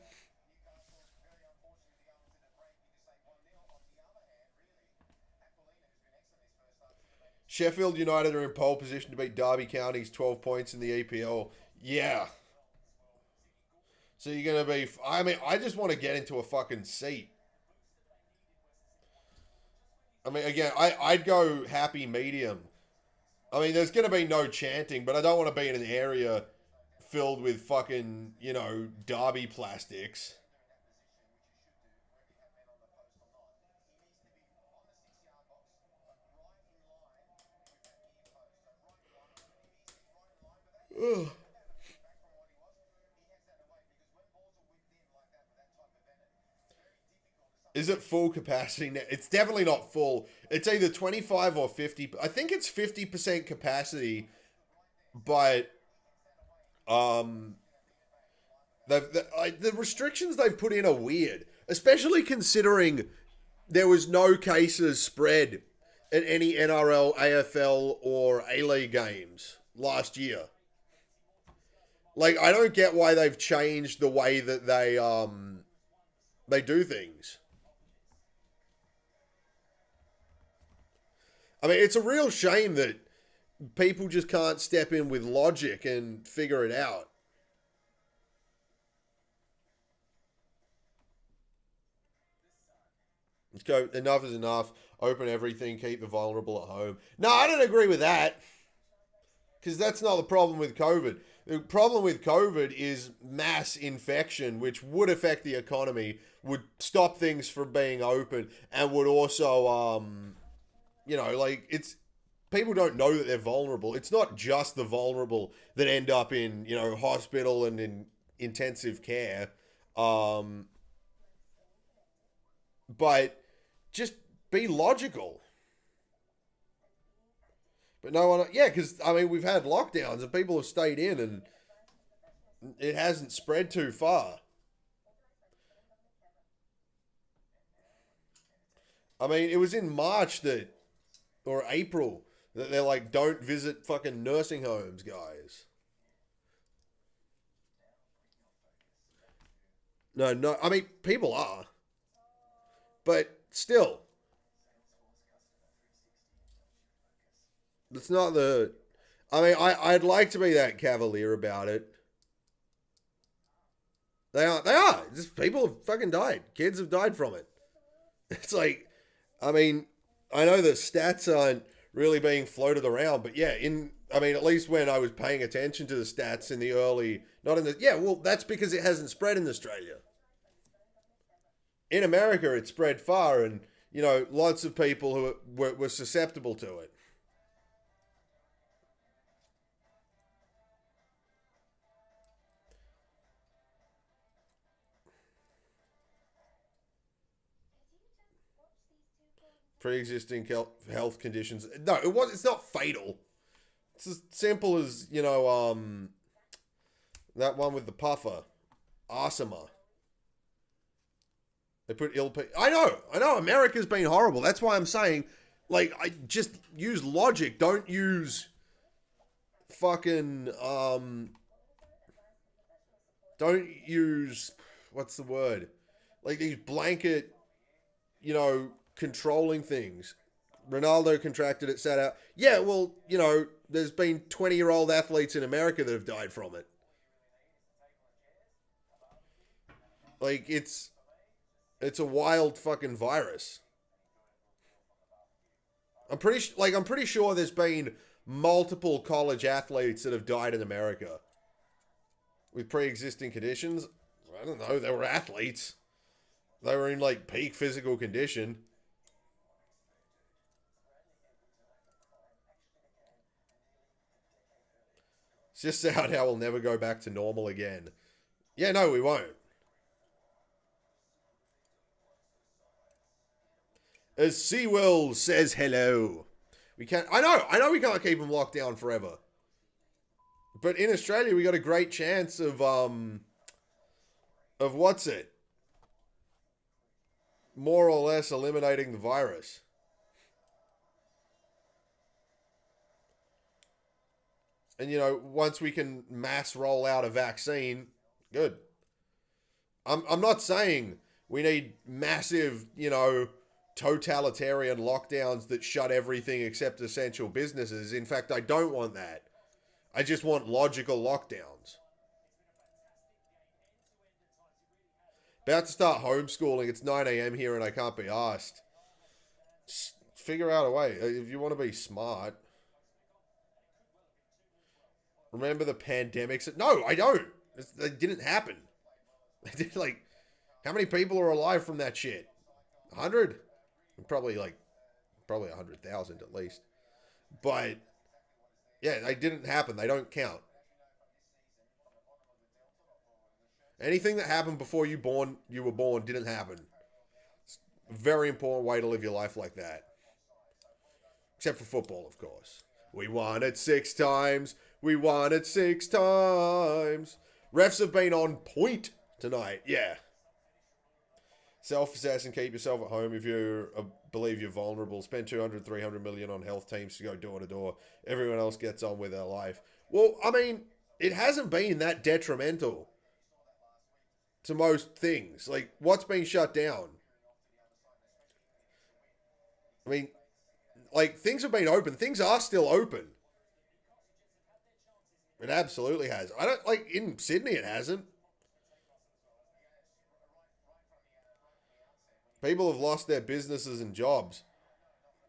Sheffield United are in pole position to beat Derby County's 12 points in the EPL. Yeah. So you're going to be. I mean, I just want to get into a fucking seat. I mean, again, I'd go happy medium. I mean, there's going to be no chanting, but I don't want to be in an area filled with fucking, Derby plastics. Ugh. Is it full capacity now? It's definitely not full. It's either 25 or 50. I think it's 50% capacity, but um the restrictions they've put in are weird, especially considering there was no cases spread at any NRL, AFL or A-League games last year. Like I don't get why they've changed the way that they do things. I mean, it's a real shame that people just can't step in with logic and figure it out. Let's go. Enough is enough. Open everything. Keep the vulnerable at home. No, I don't agree with that because that's not the problem with COVID. The problem with COVID is mass infection, which would affect the economy, would stop things from being open, and would also, like it's people don't know that they're vulnerable. It's not just the vulnerable that end up in hospital and in intensive care, but just be logical. But no one, yeah, because I mean we've had lockdowns and people have stayed in and it hasn't spread too far. I mean, it was in March that or April that they're like, don't visit fucking nursing homes, guys. No, no. I mean, people are, but still, it's not the. I mean, I'd like to be that cavalier about it. They are. They are. Just people have fucking died. Kids have died from it. It's like, I mean, I know the stats aren't really being floated around, but yeah, I mean, at least when I was paying attention to the stats in the early, not in the, yeah, well, that's because it hasn't spread in Australia. In America, it spread far, and lots of people who were susceptible to it. Pre-existing health conditions. No, it was. It's not fatal. It's as simple as that one with the puffer, asthma. They put ill. I know. America's been horrible. That's why I'm saying, like, I just use logic. Don't use fucking Don't use what's the word? Like these blanket, controlling things. Ronaldo contracted it, sat out. Yeah, well, there's been 20-year-old athletes in America that have died from it. Like it's a wild fucking virus. I'm pretty sure there's been multiple college athletes that have died in America with pre-existing conditions. I don't know, they were athletes. They were in like peak physical condition. It's just sad how we'll never go back to normal again. Yeah, no, we won't. As SeaWorld says hello. We can't. I know we can't keep them locked down forever. But in Australia, we got a great chance of what's it? More or less eliminating the virus. And, once we can mass roll out a vaccine, good. I'm not saying we need massive, totalitarian lockdowns that shut everything except essential businesses. In fact, I don't want that. I just want logical lockdowns. About to start homeschooling. It's 9 a.m. here and I can't be asked. Just figure out a way. If you want to be smart. Remember the pandemics? No, I don't. It didn't happen. It did, how many people are alive from that shit? 100? Probably 100,000 at least. But, yeah, they didn't happen. They don't count. Anything that happened before you were born didn't happen. It's a very important way to live your life like that. Except for football, of course. We won it 6 times. We won it 6 times. Refs have been on point tonight. Yeah. Self-assess and keep yourself at home if you believe you're vulnerable. Spend 200, 300 million on health teams to go door to door. Everyone else gets on with their life. Well, I mean, it hasn't been that detrimental to most things. What's been shut down? I mean, things have been open. Things are still open. It absolutely has. I don't, in Sydney it hasn't. People have lost their businesses and jobs.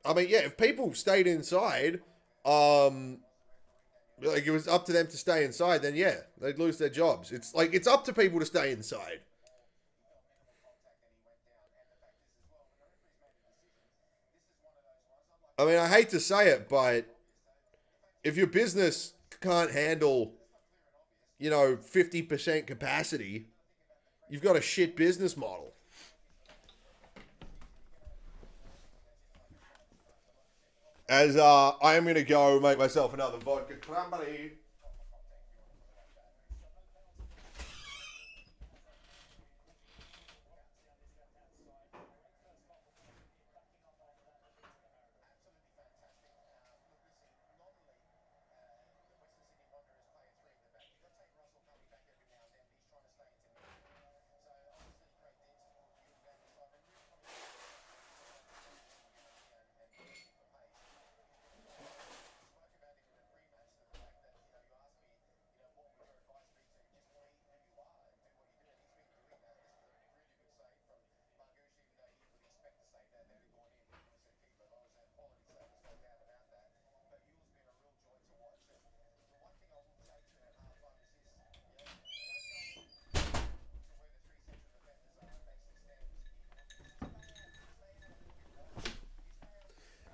I mean, yeah, if people stayed inside, it was up to them to stay inside, then yeah, they'd lose their jobs. It's up to people to stay inside. I mean, I hate to say it, but if your business can't handle, 50% capacity, you've got a shit business model. As I am going to go make myself another vodka cranberry.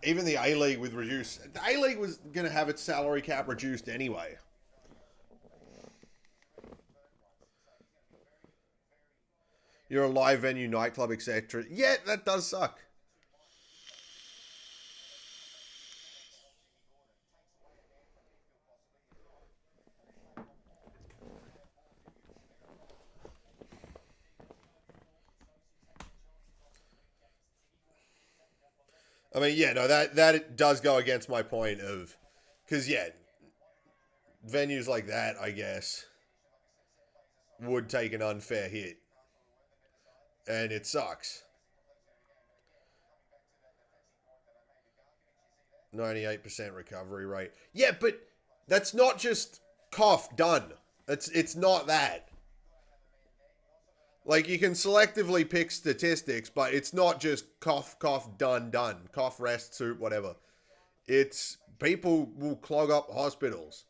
Even the A-League with reduced... The A-League was going to have its salary cap reduced anyway. You're a live venue, nightclub, etc. Yeah, that does suck. I mean, yeah, no, that does go against my point of... Because, yeah, venues like that, I guess, would take an unfair hit. And it sucks. 98% recovery rate. Yeah, but that's not just cough, done. It's not that. You can selectively pick statistics, but it's not just cough, cough, done. Cough, rest, soup, whatever. It's people will clog up hospitals.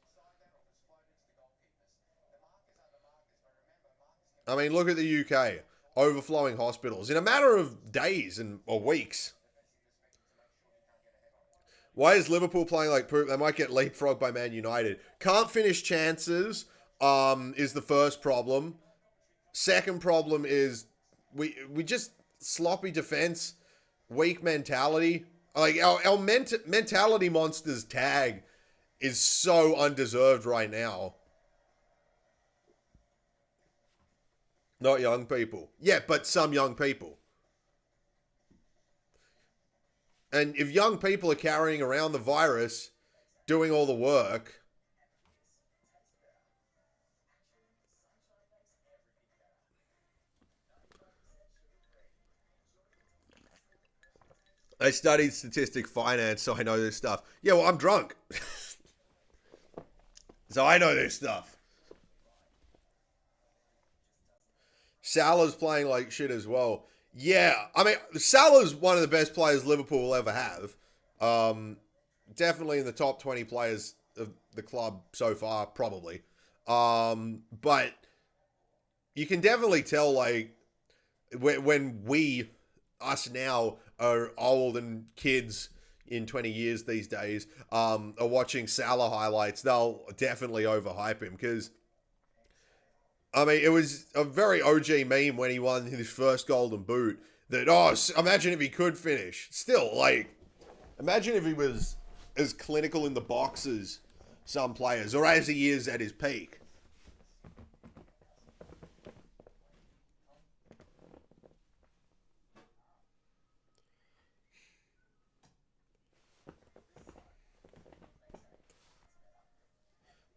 I mean, look at the UK. Overflowing hospitals in a matter of days or weeks. Why is Liverpool playing like poop? They might get leapfrogged by Man United. Can't finish chances is the first problem. Second problem is we just sloppy defense, weak mentality. Our mentality monsters tag is so undeserved right now. Not young people. Yeah, but some young people. And if young people are carrying around the virus, doing all the work, I studied statistic finance, so I know this stuff. Yeah, well, I'm drunk. So I know this stuff. Salah's playing like shit as well. Yeah, I mean, Salah's one of the best players Liverpool will ever have. Um, Definitely in the top 20 players of the club so far, probably. But you can definitely tell, like, when us now, are old and kids in 20 years these days, are watching Salah highlights, they'll definitely overhype him because, I mean, it was a very OG meme when he won his first golden boot that, oh, imagine if he could finish. Still, like, imagine if he was as clinical in the box as some players, or as he is at his peak.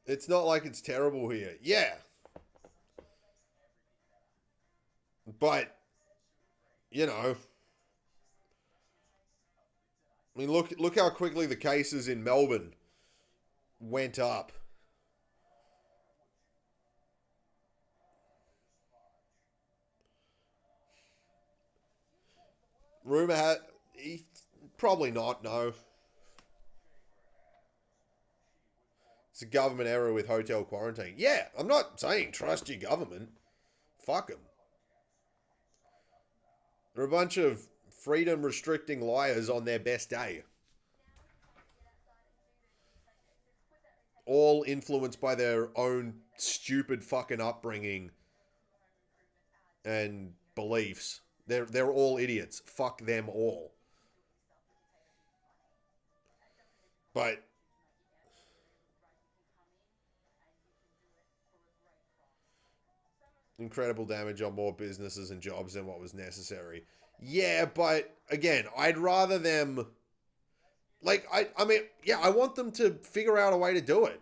It's not like it's terrible here. Yeah. But, you know, I mean, look how quickly the cases in Melbourne went up. Rumor had he probably not. No, it's a government error with hotel quarantine. Yeah, I'm not saying trust your government. Fuck them. They're a bunch of freedom restricting liars on their best day. All influenced by their own stupid fucking upbringing and beliefs. They're all idiots. Fuck them all. But incredible damage on more businesses and jobs than what was necessary. Yeah, but again, I'd rather them, like, I mean, yeah, I want them to figure out a way to do it.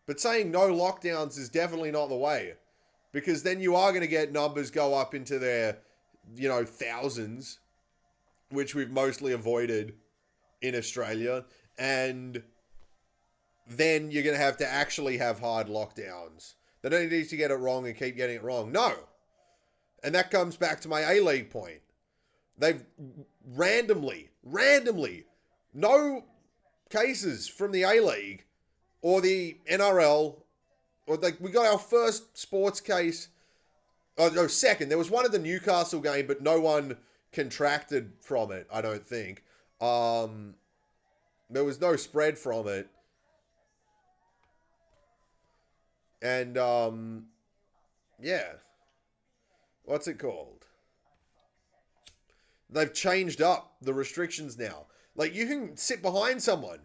But saying no lockdowns is definitely not the way. Because then you are going to get numbers go up into their, thousands, which we've mostly avoided in Australia. And then you're going to actually have hard lockdowns. They don't need to get it wrong and keep getting it wrong. No. And that comes back to my A-League point. They've randomly, no cases from the A-League or the NRL, or like we got our first sports case. Oh no, second. There was one at the Newcastle game, but no one contracted from it. I don't think. There was no spread from it, and yeah, what's it called? They've changed up the restrictions now. Like, you can sit behind someone.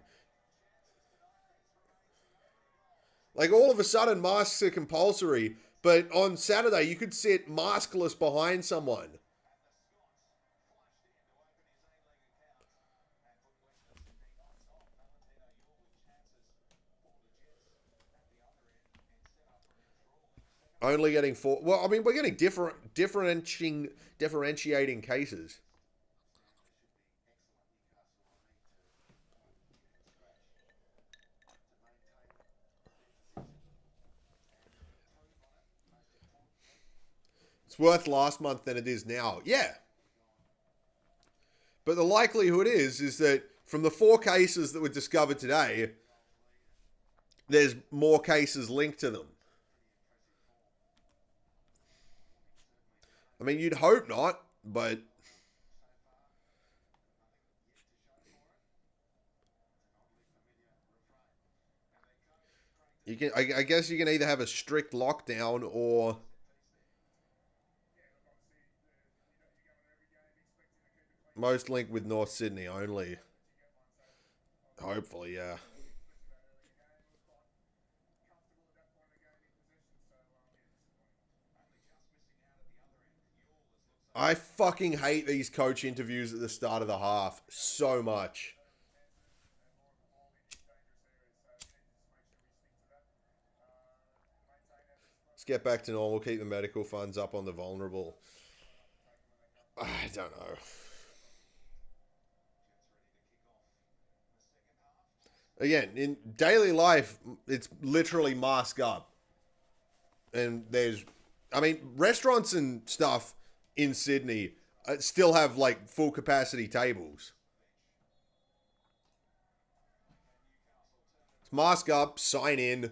Like, all of a sudden, masks are compulsory, but on Saturday, you could sit maskless behind someone. Only getting four. Well, I mean, we're getting differentiating cases. It's worth last month than it is now. Yeah. But the likelihood is that from the 4 cases that were discovered today, there's more cases linked to them. I mean, you'd hope not, but you can. I guess you can either have a strict lockdown or most linked with North Sydney only. Hopefully, yeah. I fucking hate these coach interviews at the start of the half so much. Let's get back to normal. Keep the medical funds up on the vulnerable. I don't know. Again, in daily life, it's literally mask up. And there's, I mean, restaurants and stuff in Sydney still have like full capacity tables. It's mask up, sign in.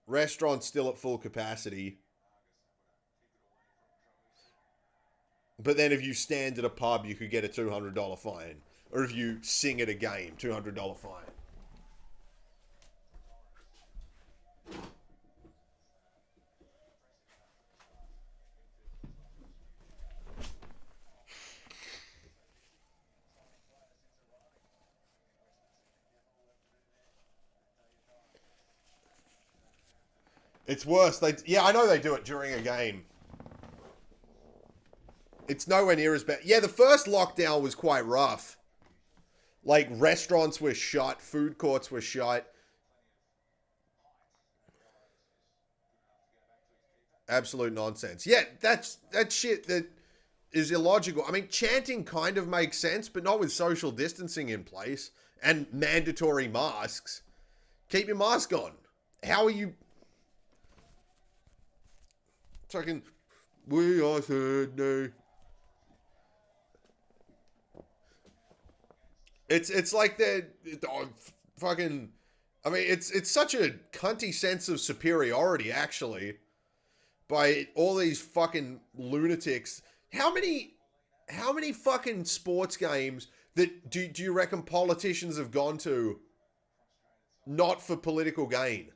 Restaurants still at full capacity. But then if you stand at a pub, you could get a $200 fine. Or if you sing at a game, $200 fine. It's worse. Yeah, I know they do it during a game. It's nowhere near as bad. Yeah, the first lockdown was quite rough. Like, restaurants were shut, food courts were shut. Absolute nonsense. Yeah, that's shit that is illogical. I mean, chanting kind of makes sense, but not with social distancing in place and mandatory masks. Keep your mask on. How are you... Fucking... We are Sydney. It's like they're fucking. I mean, it's such a cunty sense of superiority, actually, by all these fucking lunatics. How many fucking sports games that do you reckon politicians have gone to, not for political gain?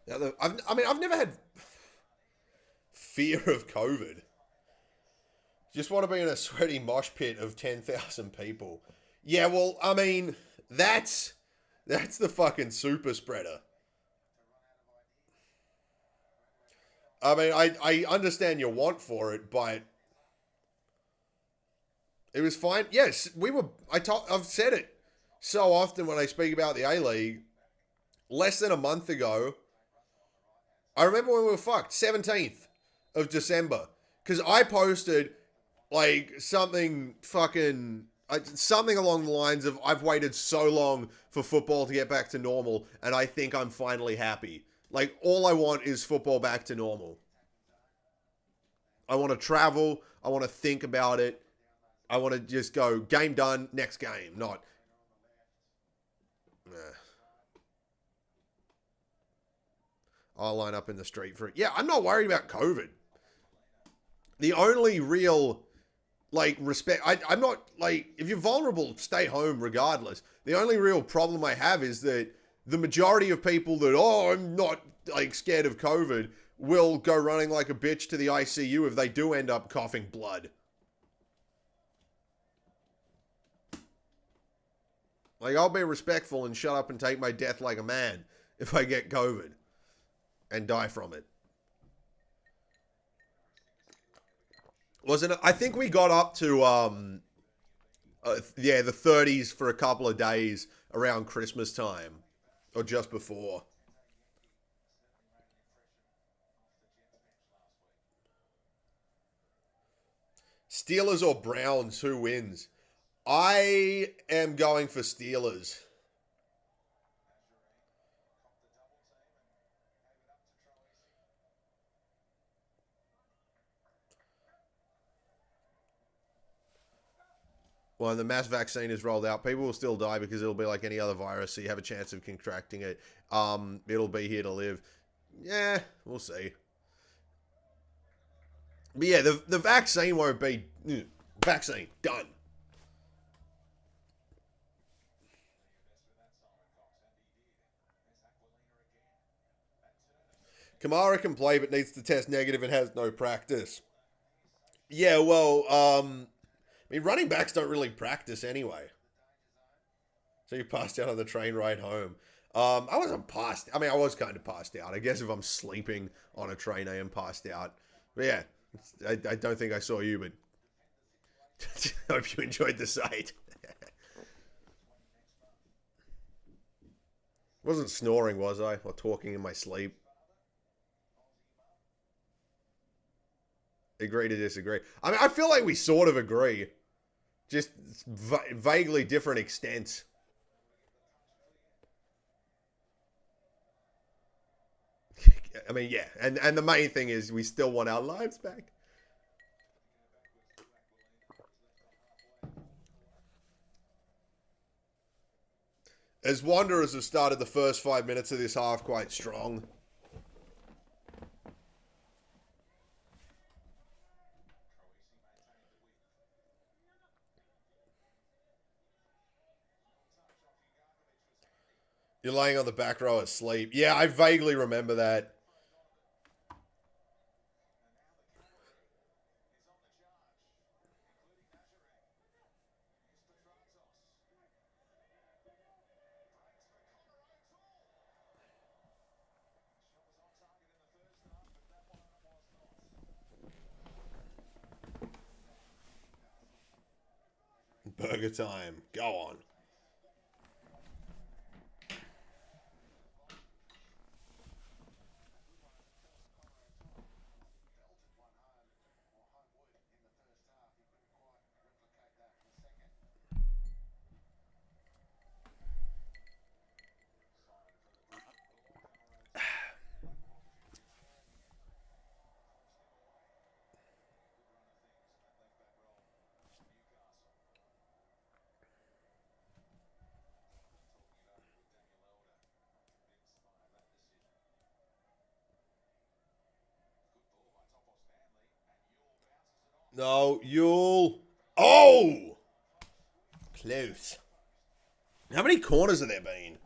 Now, I've never had fear of COVID. Just want to be in a sweaty mosh pit of 10,000 people. Yeah, well, I mean, that's the fucking super spreader. I mean, I understand your want for it, but it was fine. Yes, I've said it so often when I speak about the A-League. Less than a month ago, I remember when we were fucked, 17th of December. Because I posted, like, something along the lines of, I've waited so long for football to get back to normal, and I think I'm finally happy. Like, all I want is football back to normal. I want to travel. I want to think about it. I want to just go, game done, next game. Not, I'll line up in the street for it. Yeah, I'm not worried about COVID. The only real, like, respect... I'm not, like... If you're vulnerable, stay home regardless. The only real problem I have is that the majority of people that, I'm not, like, scared of COVID, will go running like a bitch to the ICU if they do end up coughing blood. Like, I'll be respectful and shut up and take my death like a man if I get COVID and die from it. Wasn't it? I think we got up to, the 30s for a couple of days around Christmas time. Or just before. Steelers or Browns, who wins? I am going for Steelers. When the mass vaccine is rolled out, people will still die because it'll be like any other virus, so you have a chance of contracting it. It'll be here to live. Yeah, we'll see. But yeah, the vaccine won't be... Vaccine, done. Kamara can play but needs to test negative and has no practice. Yeah, well, I mean, running backs don't really practice anyway. So you passed out on the train ride home. I wasn't passed. I mean, I was kind of passed out. I guess if I'm sleeping on a train, I am passed out. But yeah, I don't think I saw you, but hope you enjoyed the sight. Wasn't snoring, was I? Or talking in my sleep? Agree to disagree. I mean, I feel like we sort of agree. Just vaguely different extents. I mean, yeah. And the main thing is we still want our lives back. As Wanderers have started the first 5 minutes of this half quite strong. You're laying on the back row asleep. Yeah, I vaguely remember that. Burger time. Go on. No, you'll. Oh! Close. How many corners have there been?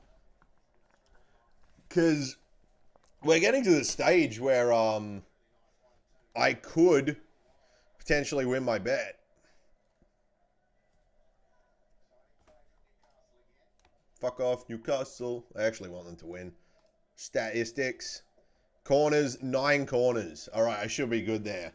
Because we're getting to the stage where I could potentially win my bet. Fuck off, Newcastle. I actually want them to win. Statistics. Corners, 9 corners. All right, I should be good there.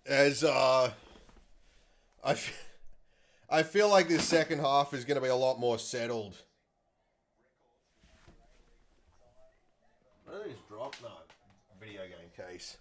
As I, I feel like this second half is going to be a lot more settled. I think it's dropped. No, video game case.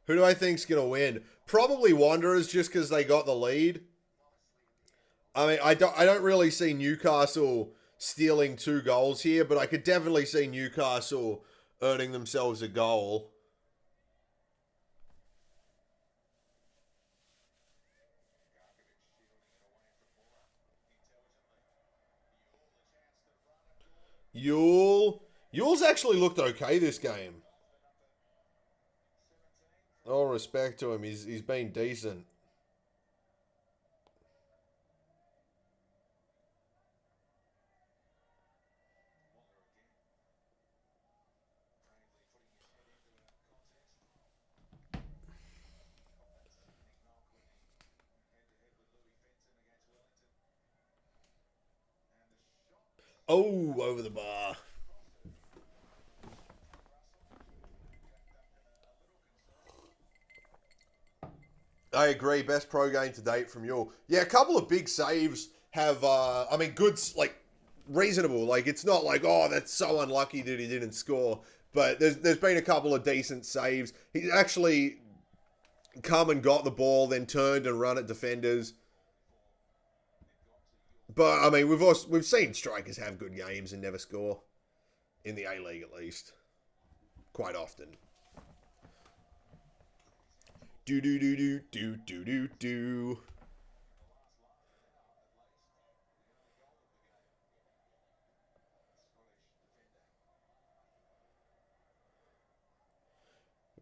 Who do I think's going to win? Probably Wanderers, just because they got the lead. I mean, I don't really see Newcastle stealing 2 goals here, but I could definitely see Newcastle earning themselves a goal. Yule's actually looked okay this game. All respect to him, he's been decent. Oh, over the bar. I agree. Best pro game to date from you. Yeah, a couple of big saves have, I mean, good, like, reasonable. Like, it's not like, oh, that's so unlucky that he didn't score. But there's been a couple of decent saves. He's actually come and got the ball, then turned and run at defenders. But, I mean, we've seen strikers have good games and never score. In the A-League, at least. Quite often. Do.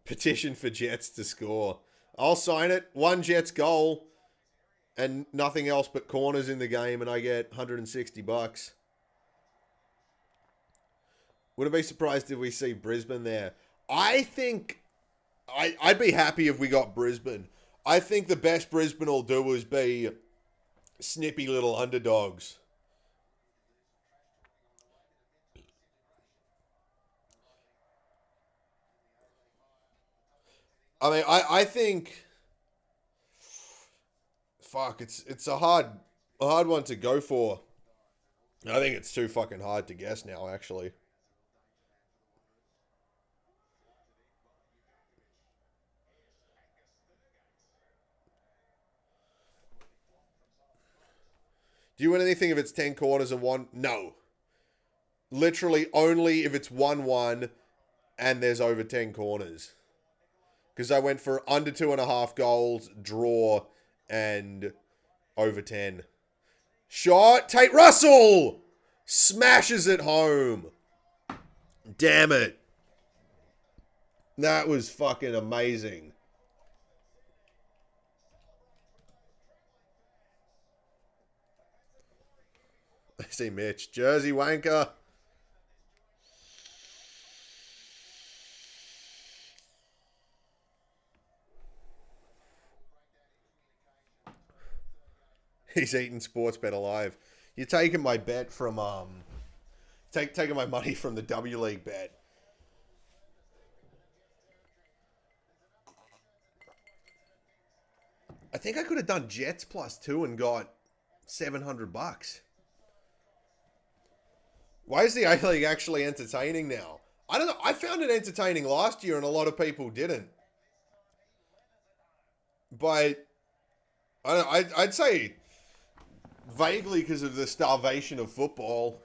Petition for Jets to score. I'll sign it. One Jets goal and nothing else but corners in the game, and I get $160. Wouldn't be surprised if we see Brisbane there. I think I'd be happy if we got Brisbane. I think the best Brisbane will do is be snippy little underdogs. I mean, I think, fuck, it's a hard one to go for. I think it's too fucking hard to guess now, actually. Do you win anything if it's 10 quarters and one? No. Literally only if it's 1-1 and there's over 10 corners. Because I went for under 2.5 goals, draw, and over 10. Shot. Tate Russell smashes it home. Damn it. That was fucking amazing. I see Mitch. Jersey wanker. He's eating sports bet alive. You're taking my bet from taking my money from the W League bet. I think I could have done Jets +2 and got $700. Why is the A-League actually entertaining now? I don't know. I found it entertaining last year and a lot of people didn't. But I don't know, I'd say vaguely because of the starvation of football.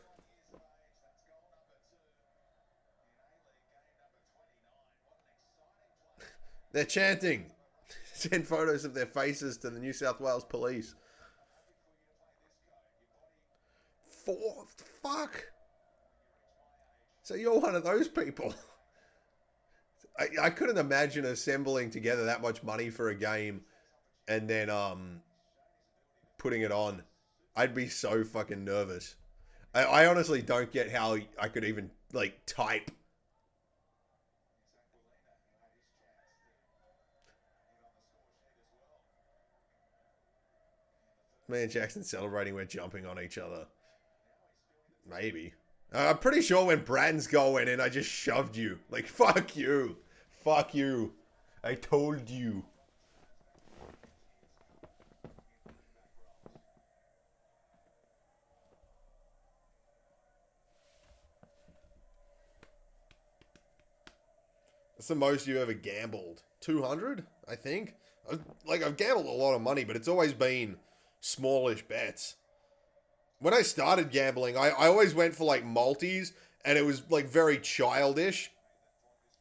They're chanting. Send photos of their faces to the New South Wales police. Fuck. So you're one of those people. I couldn't imagine assembling together that much money for a game and then putting it on. I'd be so fucking nervous. I honestly don't get how I could even like type. Me and Jackson celebrating, we're jumping on each other. Maybe. I'm pretty sure when Bratton's goal went in, I just shoved you. Like, fuck you. Fuck you. I told you. That's the most you ever gambled. 200, I think. I've gambled a lot of money, but it's always been smallish bets. When I started gambling, I always went for like multis, and it was like very childish.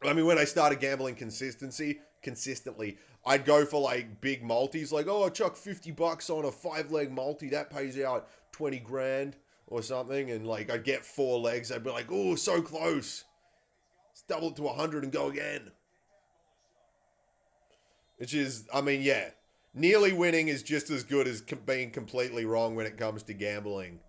I mean, when I started gambling consistently, I'd go for like big multis, like, oh, I chuck $50 on a 5-leg multi, that pays out 20 grand or something, and like I'd get 4 legs, I'd be like, oh, so close. Let's double it to 100 and go again. Which is, I mean, yeah. Nearly winning is just as good as being completely wrong when it comes to gambling.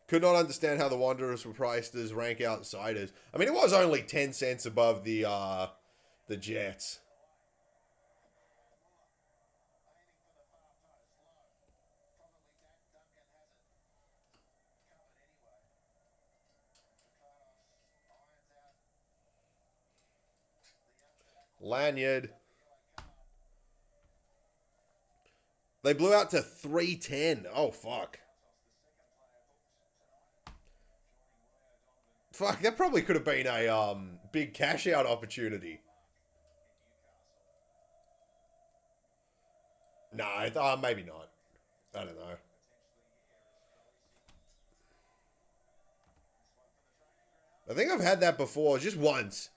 Could not understand how the Wanderers were priced as rank outsiders. I mean, it was only 10 cents above the Jets. Lanyard. They blew out to 310. Oh, fuck. Fuck, that probably could have been a big cash out opportunity. No, maybe not. I don't know. I think I've had that before, just once.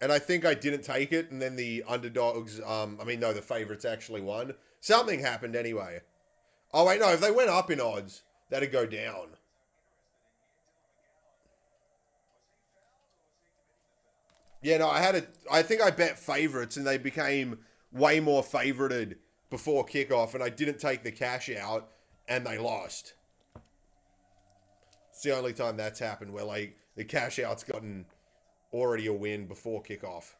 And I think I didn't take it, and then the underdogs, no, the favourites actually won. Something happened anyway. Oh, wait, no, if they went up in odds, that'd go down. Yeah, no, I think I bet favourites, and they became way more favourited before kickoff, and I didn't take the cash out, and they lost. It's the only time that's happened where, like, the cash out's gotten already a win before kickoff.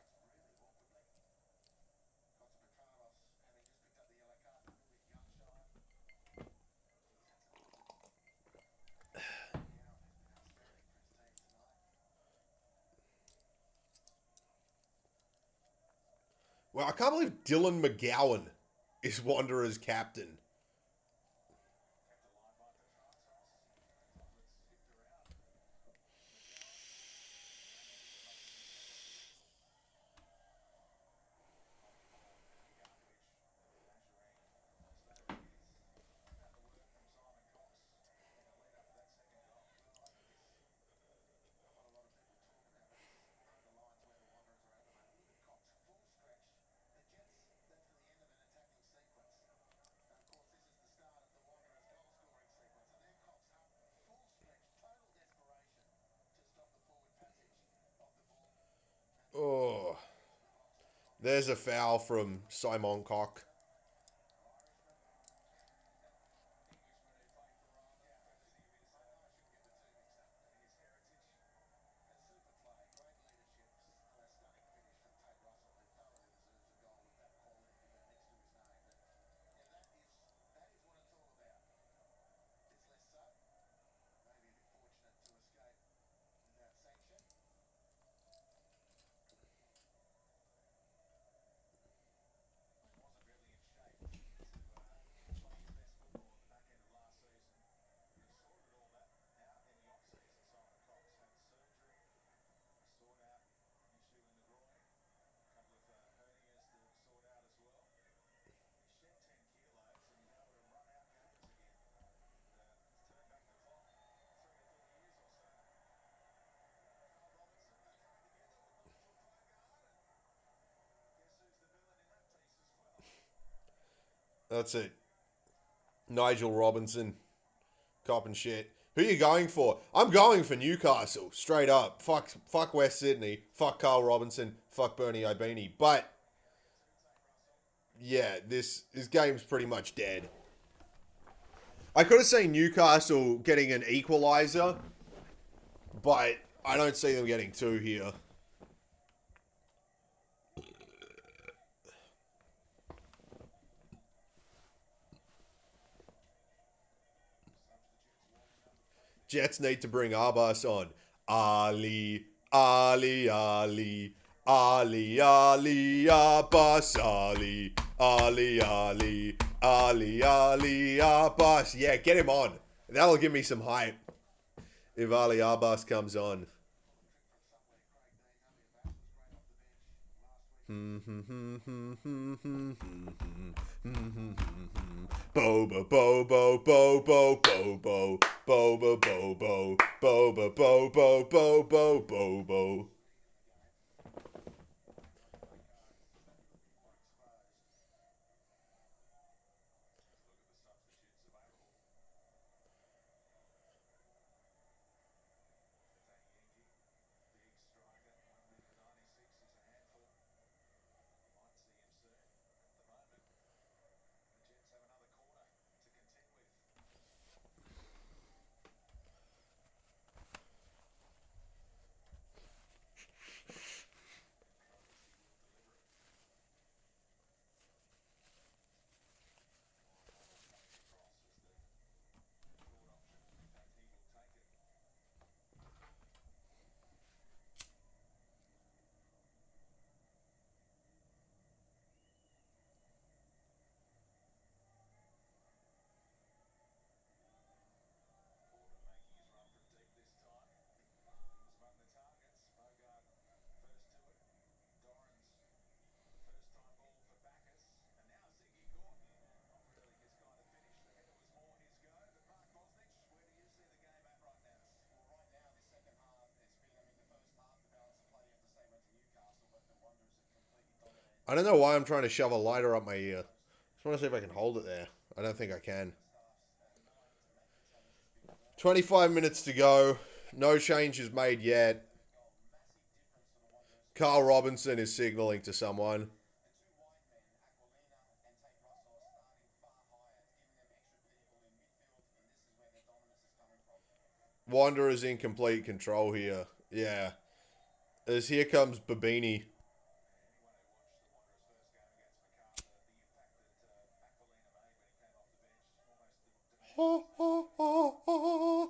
Well, I can't believe Dylan McGowan is Wanderers captain. Oh, there's a foul from Simon Cock. That's it. Nigel Robinson, cop and shit. Who are you going for? I'm going for Newcastle, straight up. Fuck West Sydney. Fuck Carl Robinson. Fuck Bernie Ibini. But yeah, this game's pretty much dead. I could have seen Newcastle getting an equaliser, but I don't see them getting two here. Jets need to bring Abbas on. Ali, Ali, Ali, Ali, Ali, Abbas, Ali, Ali, Ali, Ali, Ali, Abbas. Yeah, get him on. That'll give me some hype if Ali Abbas comes on. Bobo, bobo, bobo, bobo, bobo, bobo, bobo, bobo, bobo, bobo. I don't know why I'm trying to shove a lighter up my ear. Just want to see if I can hold it there. I don't think I can. 25 minutes to go. No changes made yet. Carl Robinson is signaling to someone. Wanderer's in complete control here. Yeah. As here comes Babini. Ha, ha, ha, ha.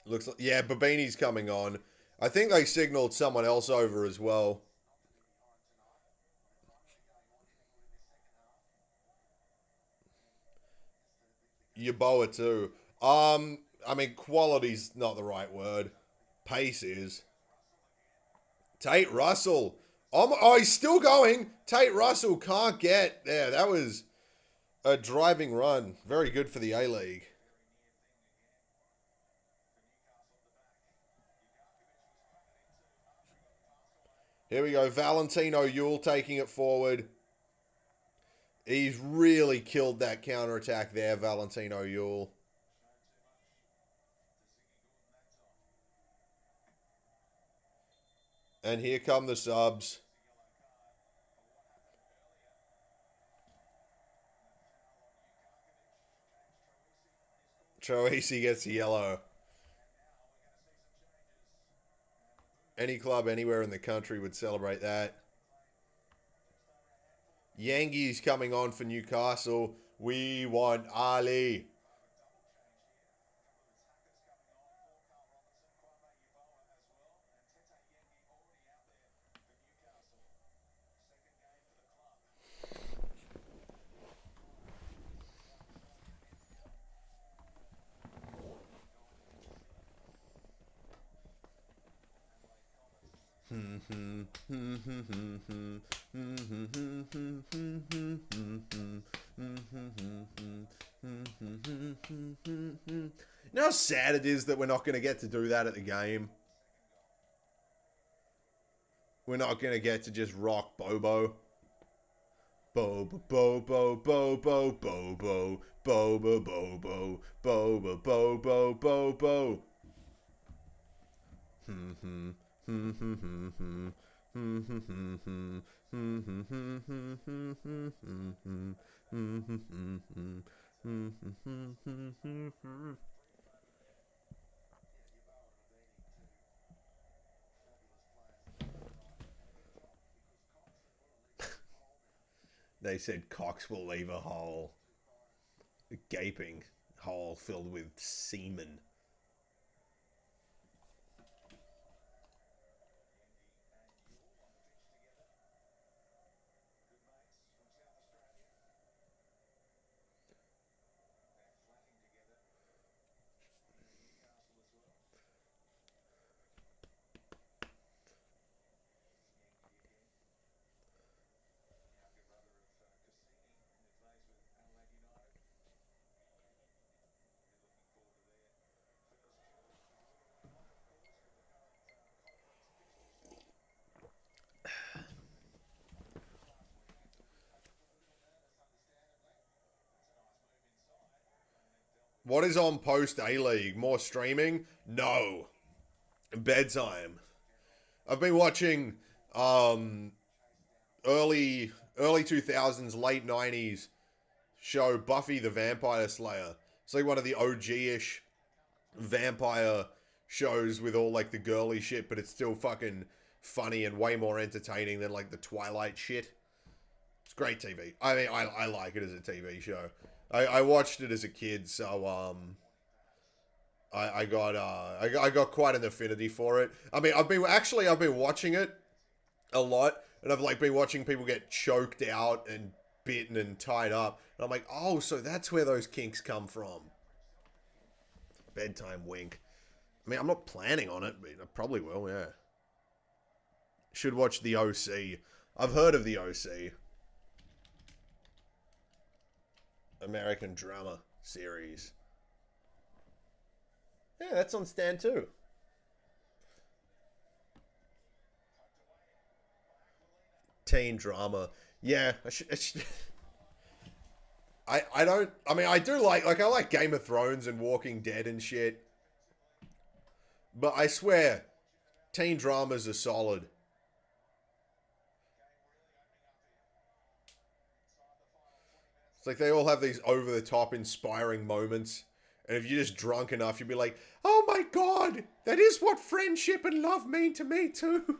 Looks like, yeah, Babini's coming on. I think they signaled someone else over as well. Yaboa too. I mean, quality's not the right word. Pace is. Tate Russell. Oh, he's still going. Tate Russell can't get there. That was a driving run. Very good for the A-League. Here we go. Valentino Yule taking it forward. He's really killed that counterattack there, Valentino Yule. And here come the subs. Troisi gets a yellow. Any club anywhere in the country would celebrate that. Yankees coming on for Newcastle. We want Ali. You know how sad it is that we're not going to get to do that at the game? We're not going to get to just rock Bobo. Bobo, Bobo, Bobo, Bobo, Bobo, Bobo, Bobo, Bobo, Bobo. They said Cox will leave a hole. A gaping hole filled with semen. What is on post A-League? More streaming? No. Bedtime. I've been watching early 2000s, late 90s show Buffy the Vampire Slayer. It's like one of the OG-ish vampire shows with all like the girly shit, but it's still fucking funny and way more entertaining than like the Twilight shit. It's great TV. I mean, I like it as a TV show. I watched it as a kid, so I got quite an affinity for it. I mean, I've been watching it a lot, and I've like been watching people get choked out and bitten and tied up, and I'm like, oh, so that's where those kinks come from. Bedtime wink. I mean, I'm not planning on it, but I probably will. Yeah. Should watch the OC. I've heard of the OC. American drama series. Yeah, that's on Stan too. Teen drama. Yeah, I don't. I mean, I do like I like Game of Thrones and Walking Dead and shit. But I swear, teen dramas are solid. It's like they all have these over the top, inspiring moments. And if you're just drunk enough, you'll be like, oh my god, that is what friendship and love mean to me too.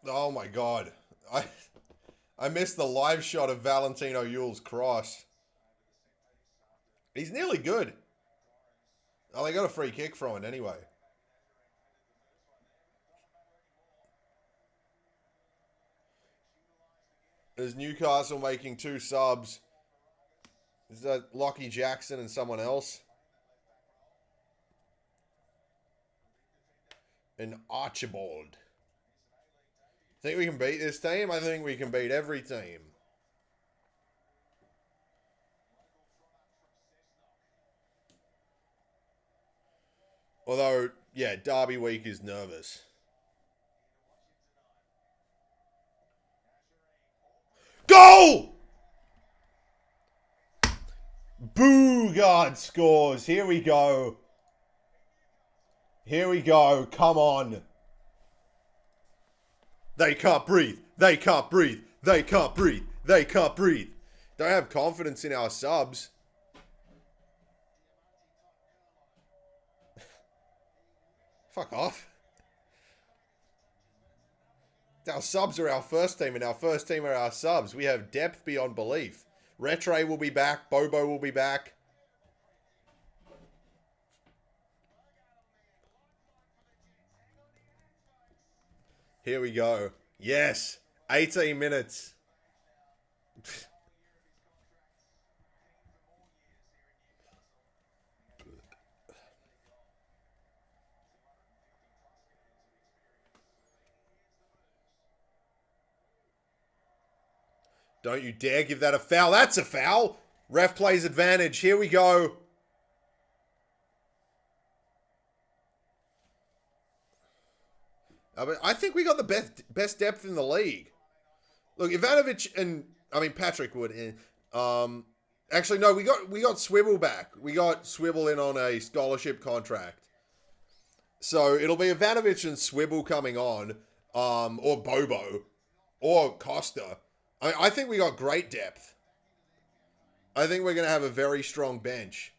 Oh my god. I missed the live shot of Valentino Yule's cross. He's nearly good. Oh, they got a free kick from it anyway. There's Newcastle making 2 subs. Is that Lockie Jackson and someone else? And Archibald. Think we can beat this team? I think we can beat every team. Although, yeah, Derby week is nervous. Goal! Boogard scores. Here we go. Here we go. Come on. They can't breathe. They can't breathe. They can't breathe. They can't breathe. Don't have confidence in our subs. Fuck off. Our subs are our first team, and our first team are our subs. We have depth beyond belief. Retre will be back. Bobo will be back. Here we go. Yes. 18 minutes. Don't you dare give that a foul. That's a foul. Ref plays advantage. Here we go. I think we got the best depth in the league. Look, Ivanovic and Patrick Wood. Actually, no, we got Swivel back. We got Swivel in on a scholarship contract. So it'll be Ivanovic and Swivel coming on, or Bobo, or Costa. I think we got great depth. I think we're going to have a very strong bench.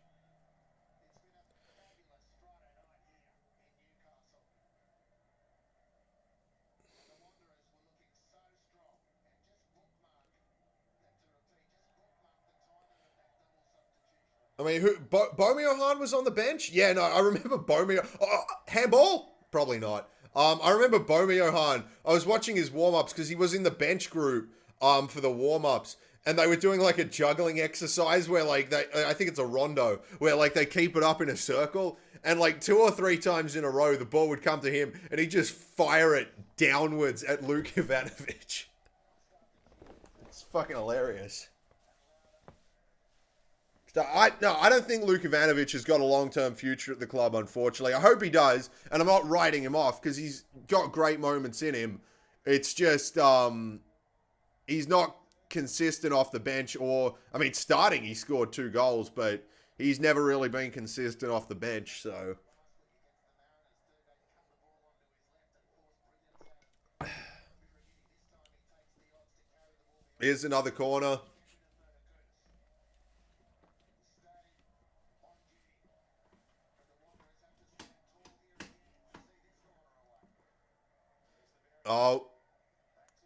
I mean, Bomeo was on the bench? Yeah, no, I remember Bomeo. Oh, handball? Probably not. I remember Bomeo. I was watching his warm-ups because he was in the bench group for the warm-ups. And they were doing like a juggling exercise where like I think it's a rondo, where like they keep it up in a circle. And like 2 or 3 times in a row, the ball would come to him and he'd just fire it downwards at Luke Ivanovic. It's fucking hilarious. So I don't think Luke Ivanovic has got a long-term future at the club, unfortunately. I hope he does, and I'm not writing him off because he's got great moments in him. It's just he's not consistent off the bench, or starting he scored 2 goals, but he's never really been consistent off the bench. So here's another corner. Oh,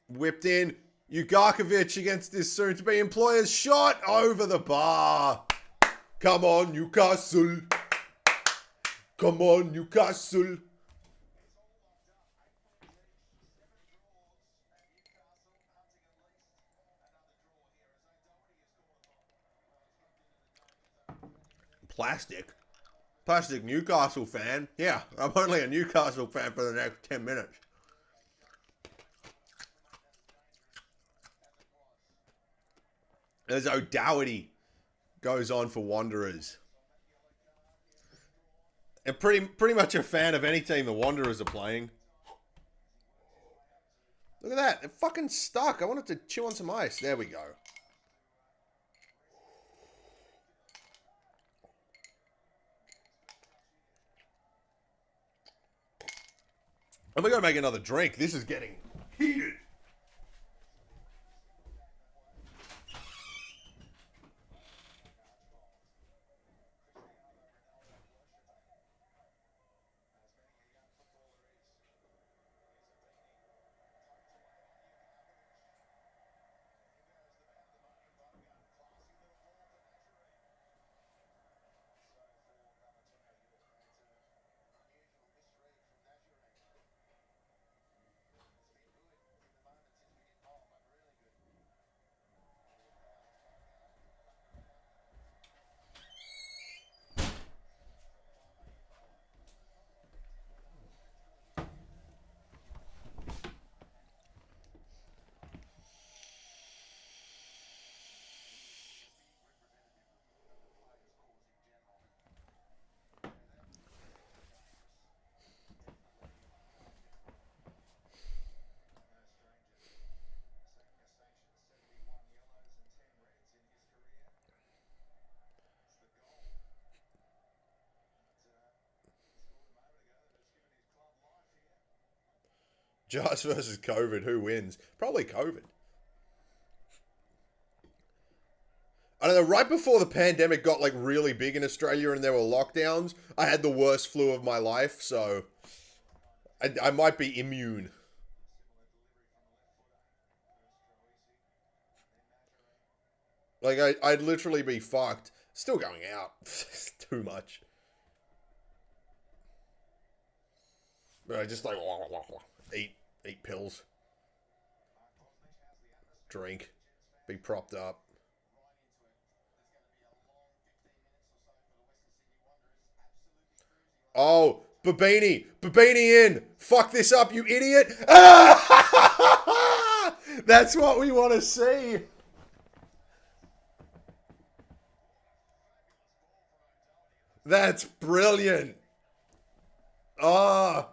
whipped in. Ugarkovic against his soon-to-be employer's shot over the bar. Come on, Newcastle. Come on, Newcastle. Plastic Newcastle fan. Yeah, I'm only a Newcastle fan for the next 10 minutes. As O'Doherty goes on for Wanderers. And pretty much a fan of any team the Wanderers are playing. Look at that. It fucking stuck. I wanted to chew on some ice. There we go. I'm going to make another drink. This is getting heated. Giants versus COVID. Who wins? Probably COVID. I don't know, right before the pandemic got like really big in Australia and there were lockdowns, I had the worst flu of my life, so I might be immune. Like, I'd literally be fucked. Still going out. Too much. But I just like, eat pills. Drink. Be propped up. Oh, Babini. Babini in. Fuck this up, you idiot. Ah! That's what we want to see. That's brilliant. Oh.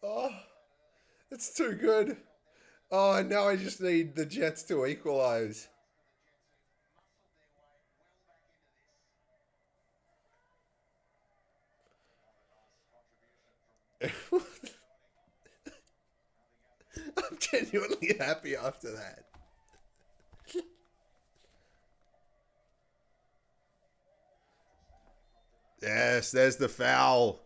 Oh, it's too good. Oh, now I just need the Jets to equalize. I'm genuinely happy after that. Yes, there's the foul.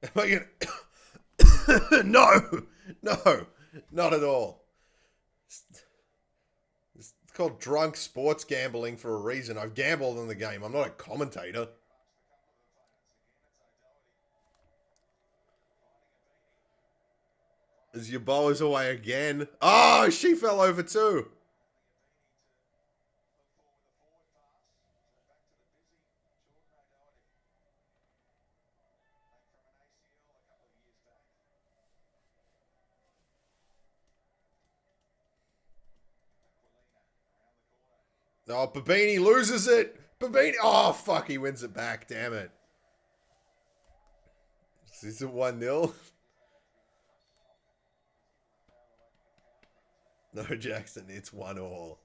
Am I gonna... No, not at all. It's called drunk sports gambling for a reason. I've gambled in the game. I'm not a commentator. As your bow is away again. Oh, she fell over too. Oh, Babini loses it. Babini. Oh, fuck. He wins it back. Damn it. Is it 1-0? No, Jackson. It's 1-1.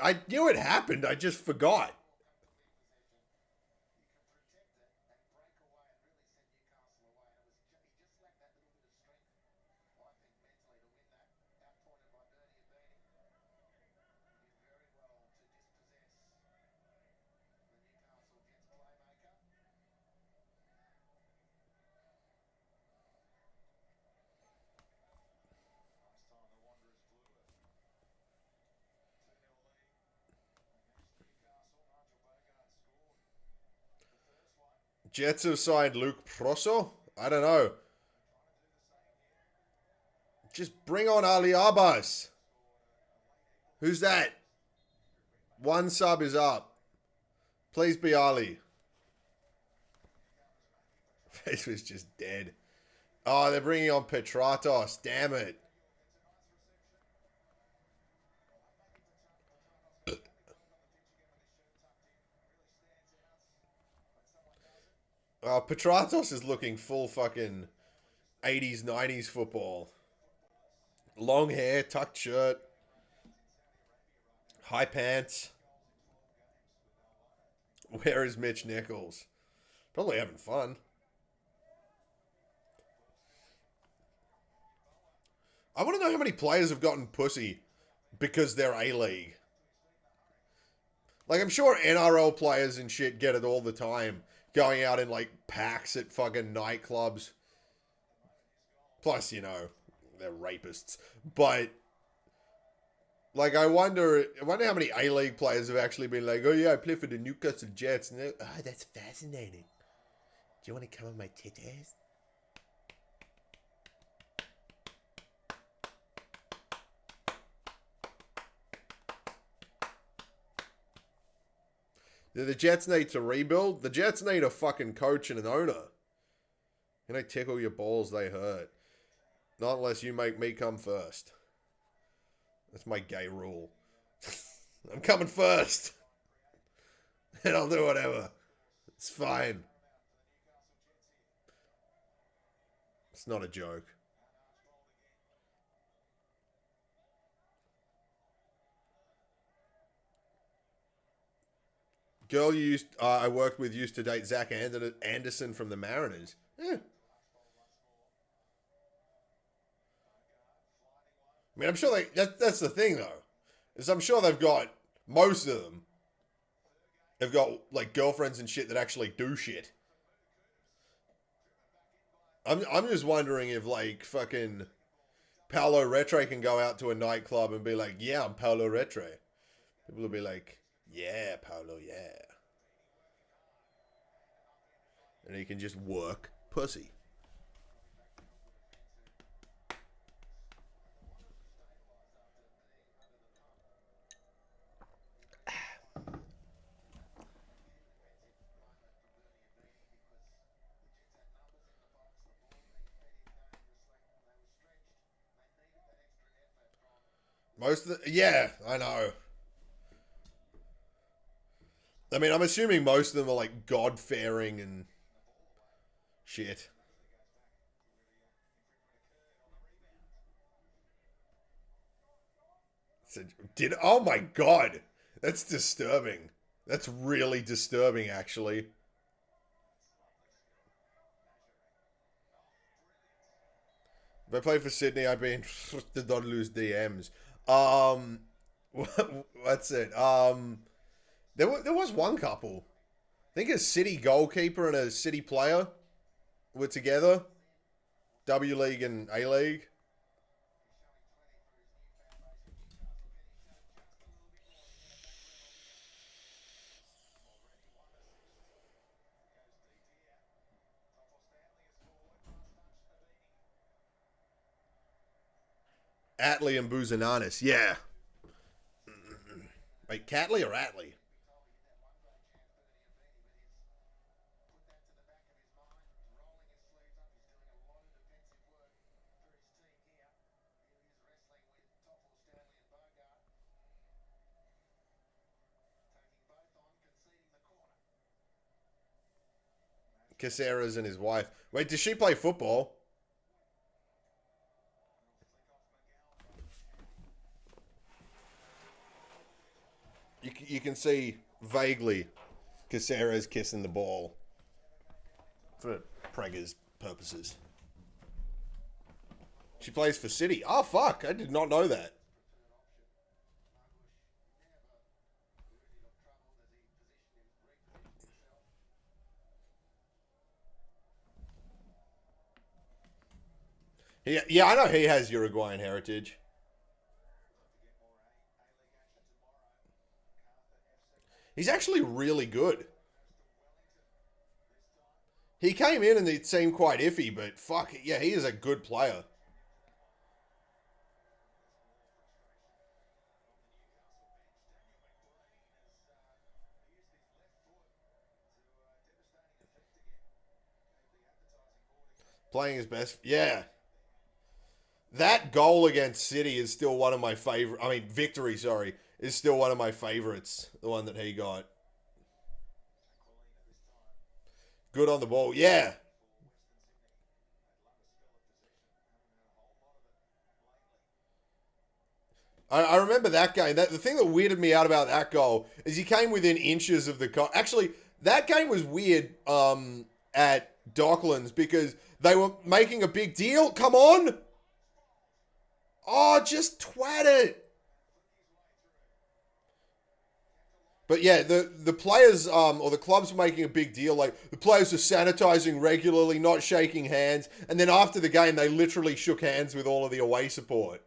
I knew it happened. I just forgot. Jets have signed Luke Prosso? I don't know. Just bring on Ali Abbas. Who's that? One sub is up. Please be Ali. Face was just dead. Oh, they're bringing on Petratos. Damn it. Petratos is looking full fucking 80s, 90s football. Long hair, tucked shirt, high pants. Where is Mitch Nichols? Probably having fun. I want to know how many players have gotten pussy because they're A-League. Like, I'm sure NRL players and shit get it all the time. Going out in, like, packs at fucking nightclubs. Plus, you know, they're rapists. But, like, I wonder how many A-League players have actually been like, oh, yeah, I play for the Newcastle Jets. And oh, that's fascinating. Do you want to come on my titties? Do the Jets need to rebuild? The Jets need a fucking coach and an owner. You know, tickle your balls, they hurt. Not unless you make me come first. That's my gay rule. I'm coming first. And I'll do whatever. It's fine. It's not a joke. Girl I worked with used to date Zach Anderson from the Mariners. Yeah. I mean, I'm sure that's the thing though, is I'm sure they've got most of them have got like girlfriends and shit that actually do shit. I'm just wondering if like fucking Paolo Retre can go out to a nightclub and be like, yeah, I'm Paolo Retre. People will be like, yeah, Paolo, yeah. And he can just work pussy. Most of the... Yeah, I know. I mean, I'm assuming most of them are like God-fearing and shit. So, oh my god. That's disturbing. That's really disturbing, actually. If I played for Sydney, I'd be in... Did not lose DMs. What's it? There was one couple. I think a City goalkeeper and a City player were together. W League and A League. Atley and Buzananis. Yeah. Wait, Catley or Atley? Caceres and his wife. Wait, does she play football? You can see vaguely Caceres kissing the ball for Prega's purposes. She plays for City. Oh, fuck. I did not know that. Yeah, I know he has Uruguayan heritage. He's actually really good. He came in and it seemed quite iffy, but fuck, yeah, he is a good player. Playing his best. Yeah. That goal against City is still one of my favorite. I mean, victory, sorry, is still one of my favorites. The one that he got. Good on the ball. Yeah. I remember that game. The thing that weirded me out about that goal is he came within inches of the goal. Actually, that game was weird at Docklands because they were making a big deal. Come on. Oh, just twat it. But yeah, the players or the clubs were making a big deal. Like the players were sanitizing regularly, not shaking hands, and then after the game, they literally shook hands with all of the away support.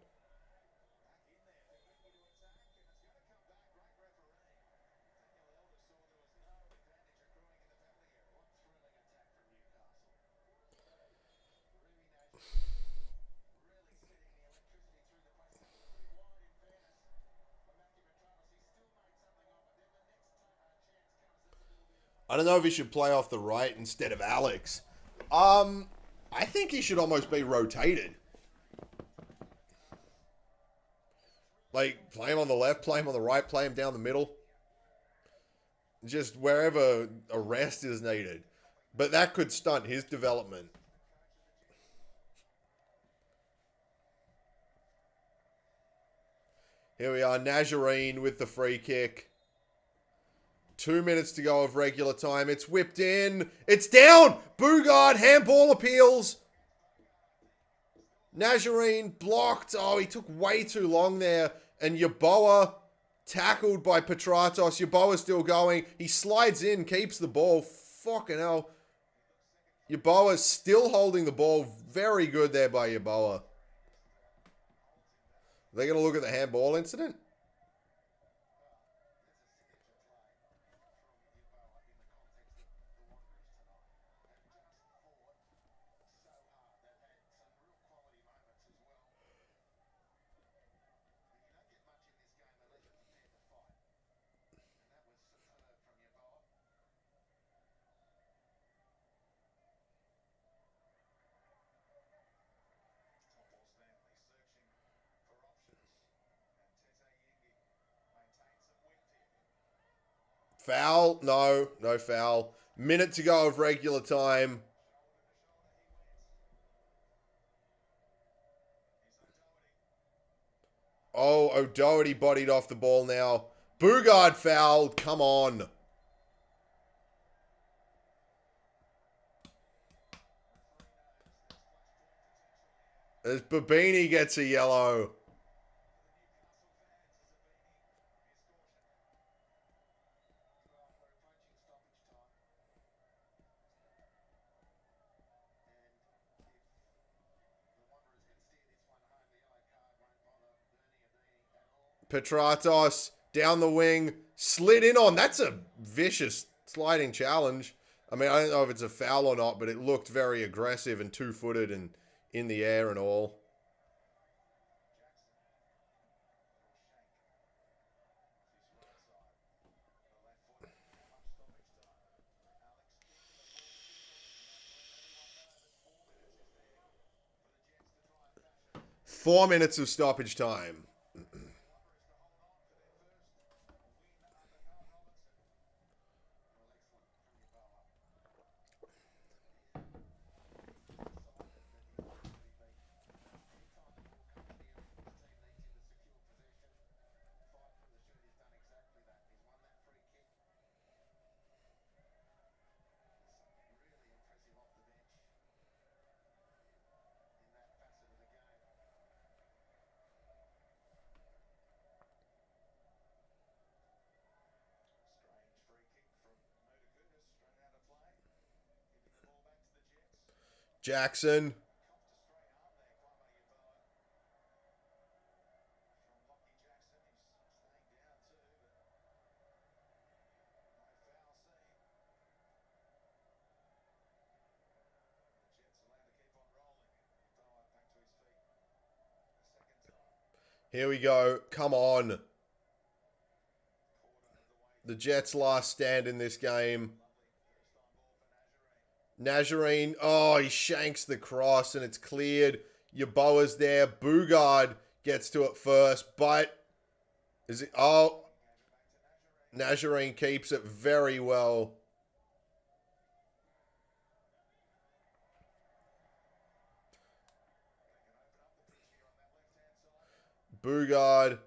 I don't know if he should play off the right instead of Alex. I think he should almost be rotated. Like, play him on the left, play him on the right, play him down the middle. Just wherever a rest is needed. But that could stunt his development. Here we are, Nazarene with the free kick. 2 minutes to go of regular time. It's whipped in. It's down. Bugard, handball appeals. Nazarene blocked. Oh, he took way too long there. And Yeboah tackled by Petratos. Yeboah's still going. He slides in, keeps the ball. Fucking hell. Yeboah's still holding the ball. Very good there by Yeboah. They're going to look at the handball incident? 'Foul? No, no foul. Minute to go of regular time. Oh, O'Doherty bodied off the ball now. Bugard fouled. Come on. As Babini gets a yellow. Petratos down the wing. Slid in on. That's a vicious sliding challenge. I mean, I don't know if it's a foul or not, but it looked very aggressive and two-footed and in the air and all. Four minutes of stoppage time. Jackson. Here we go. Come on. The Jets' last stand in this game. Nazarene. Oh, he shanks the cross and it's cleared. Yeboah's there. Bugard gets to it first, but is it? Oh, Nazarene keeps it very well. Bugard.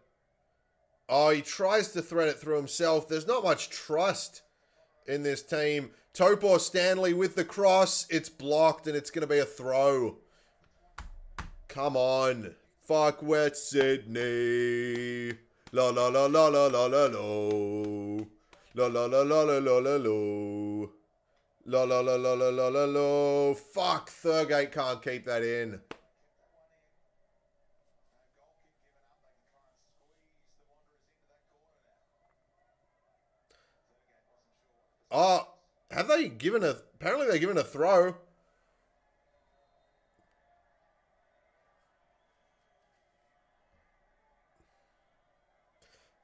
Oh, he tries to thread it through himself. There's not much trust in this team. Topor Stanley with the cross. It's blocked and it's going to be a throw. Come on. Fuck West Sydney. La la la la la la la la. La la la la la la la la. La la la la la la la la. Fuck, Thurgate can't keep that in. Oh, have they given a... Apparently they're given a throw.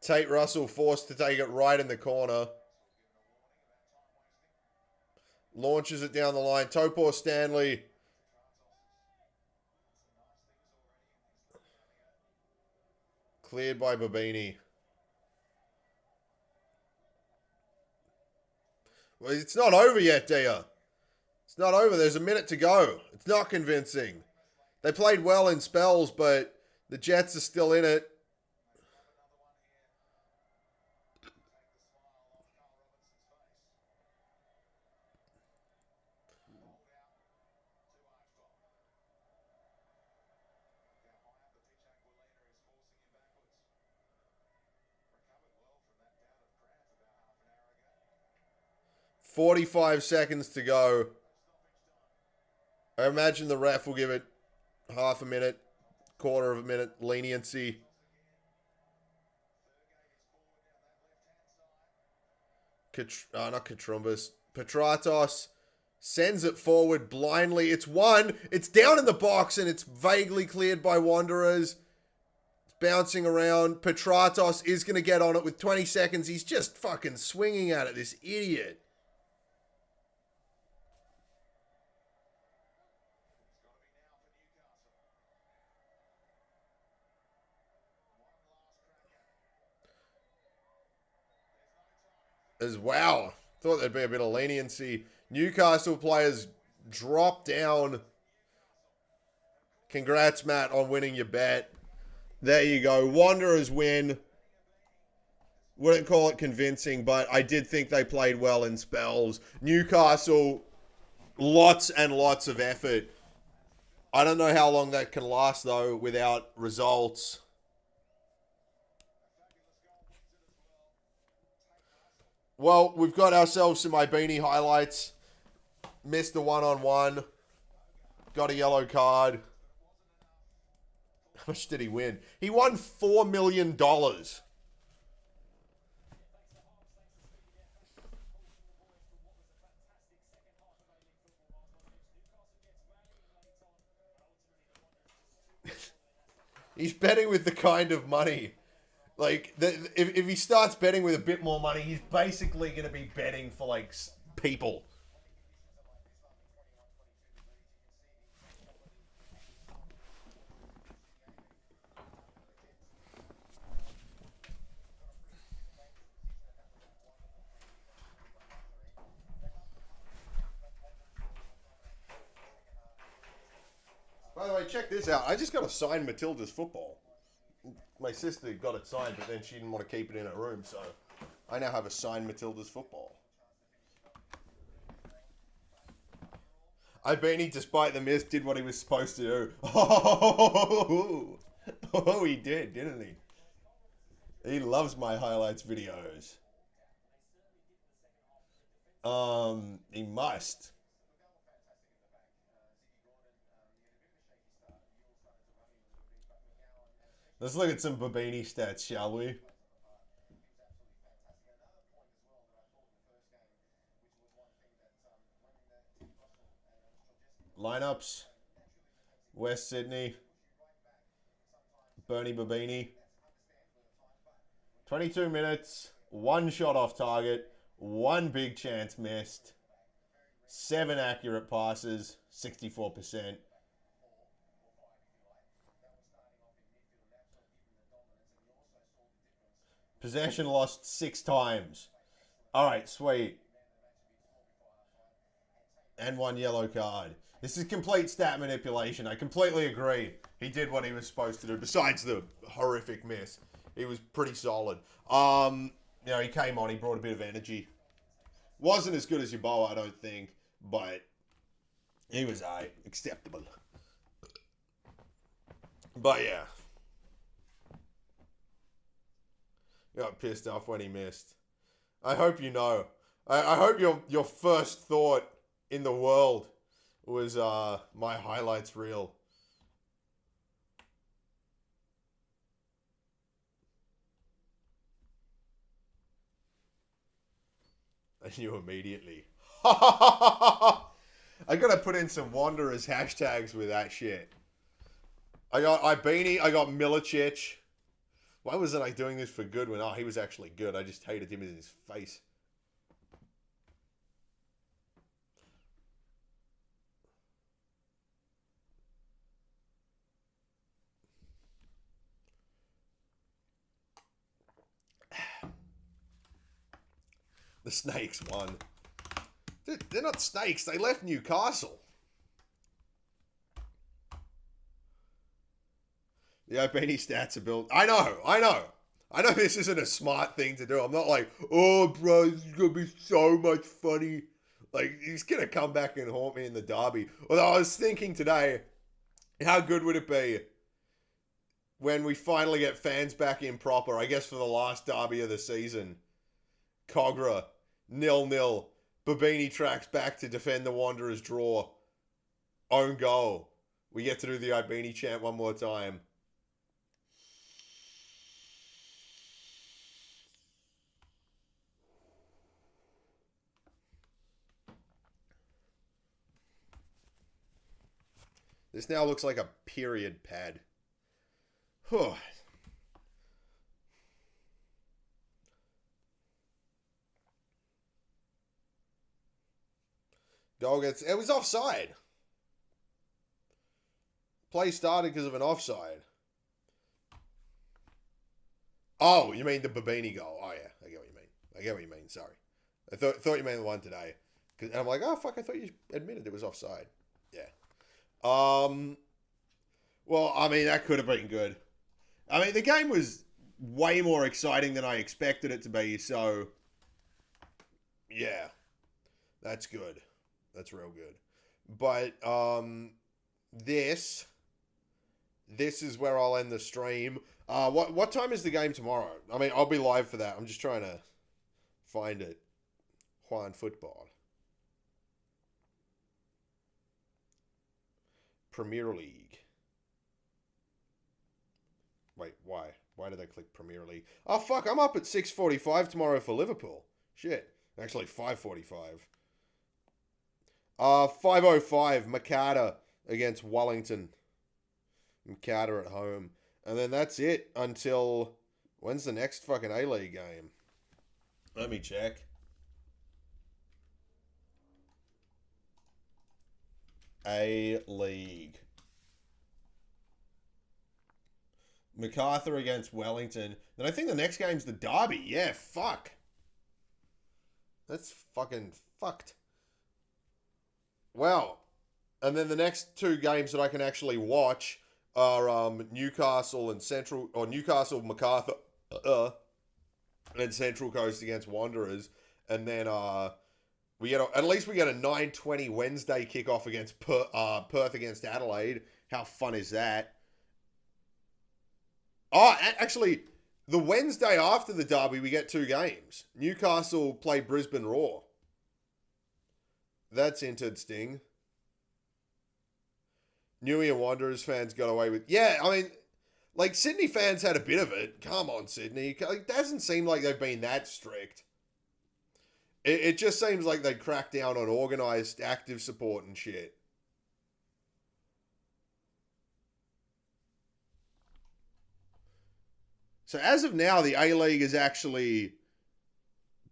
Tate Russell forced to take it right in the corner. Launches it down the line. Topor Stanley. Cleared by Ibini. Well, it's not over yet, dear. It's not over. There's a minute to go. It's not convincing. They played well in spells, but the Jets are still in it. $45 seconds to go. I imagine the ref will give it half a minute, quarter of a minute leniency. Not Katrumbas. Petratos sends it forward blindly. It's one. It's down in the box and it's vaguely cleared by Wanderers. It's bouncing around. Petratos is going to get on it with 20 seconds. He's just fucking swinging at it, this idiot. As wow. Thought there'd be a bit of leniency. Newcastle players drop down. Congrats, Matt, on winning your bet. There you go. Wanderers win. Wouldn't call it convincing, but I did think they played well in spells. Newcastle, lots and lots of effort. I don't know how long that can last, though, without results. Well, we've got ourselves some Ibini highlights. Missed a one-on-one. Got a yellow card. How much did he win? He won $4 million. He's betting with the kind of money. Like, if he starts betting with a bit more money, he's basically going to be betting for, like, people. By the way, check this out. I just got a signed Matilda's football. My sister got it signed, but then she didn't want to keep it in her room, so I now have a signed Matilda's football. Ibini, despite the miss, did what he was supposed to do. Oh, he did, didn't he? He loves my highlights videos. He must. Let's look at some Babini stats, shall we? Lineups. West Sydney. Bernie Babini. 22 minutes. One shot off target. One big chance missed. 7 accurate passes. 64%. Possession lost 6 times. All right, sweet. And 1 yellow card. This is complete stat manipulation. I completely agree. He did what he was supposed to do. Besides the horrific miss, he was pretty solid. He came on. He brought a bit of energy. Wasn't as good as Yeboah, I don't think, but he was acceptable. But yeah, got pissed off when he missed. I hope you know. I hope your first thought in the world was my highlights reel. I knew immediately. I gotta put in some Wanderers hashtags with that shit. I got Ibini, I got Milicic. Why wasn't I doing this for Goodwin? Oh, he was actually good. I just hated him in his face. The Snakes won. They're not Snakes. They left Newcastle. The Ibini stats are built. I know this isn't a smart thing to do. I'm not like, oh, bro, this is going to be so much funny. Like, he's going to come back and haunt me in the derby. Although I was thinking today, how good would it be when we finally get fans back in proper, I guess for the last derby of the season. Cogra, 0-0. Babini tracks back to defend the Wanderers draw. Own goal. We get to do the Ibini chant one more time. This now looks like a period pad. Goal gets... It was offside. Play started because of an offside. Oh, you mean the Babini goal. Oh, yeah. I get what you mean. Sorry. I thought you meant the one today. And I'm like, oh, fuck, I thought you admitted it was offside. Yeah. Well, I mean, that could have been good. I mean, the game was way more exciting than I expected it to be, so... Yeah. That's good. That's real good. But, this is where I'll end the stream. What time is the game tomorrow? I mean, I'll be live for that. I'm just trying to find it. Juan Football. Premier League. Wait, why? Why did I click Premier League? Oh, fuck, I'm up at 6:45 tomorrow for Liverpool. Shit. Actually, 5:45. 5:05, Makata against Wellington. Makata at home. And then that's it until... When's the next fucking A-League game? Let me check. A-League. MacArthur against Wellington. Then I think the next game's the Derby. Yeah, fuck. That's fucking fucked. Well, and then the next 2 games that I can actually watch are Newcastle and Central, or Newcastle MacArthur, and Central Coast against Wanderers, and then at least we get a 9:20 Wednesday kickoff against Perth against Adelaide. How fun is that? Oh, actually, the Wednesday after the derby, we get 2 games. Newcastle play Brisbane Roar. That's interesting. Newey and Wanderers fans got away with... Yeah, I mean, Like, Sydney fans had a bit of it. Come on, Sydney. It doesn't seem like they've been that strict. It just seems like they crack down on organised, active support and shit. So as of now, the A-League is actually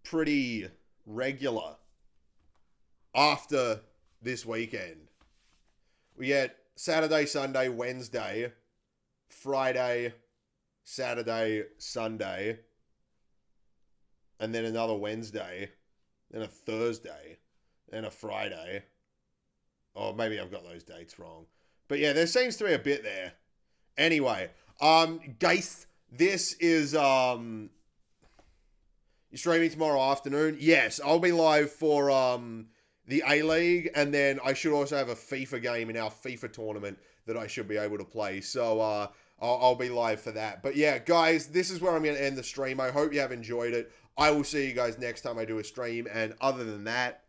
pretty regular after this weekend. We get Saturday, Sunday, Wednesday, Friday, Saturday, Sunday, and then another Wednesday, then a Thursday, then a Friday. Oh, maybe I've got those dates wrong. But yeah, there seems to be a bit there. Anyway, guys, this is you're streaming tomorrow afternoon. Yes, I'll be live for the A-League, and then I should also have a FIFA game in our FIFA tournament that I should be able to play. So I'll be live for that. But yeah, guys, this is where I'm going to end the stream. I hope you have enjoyed it. I will see you guys next time I do a stream. And other than that,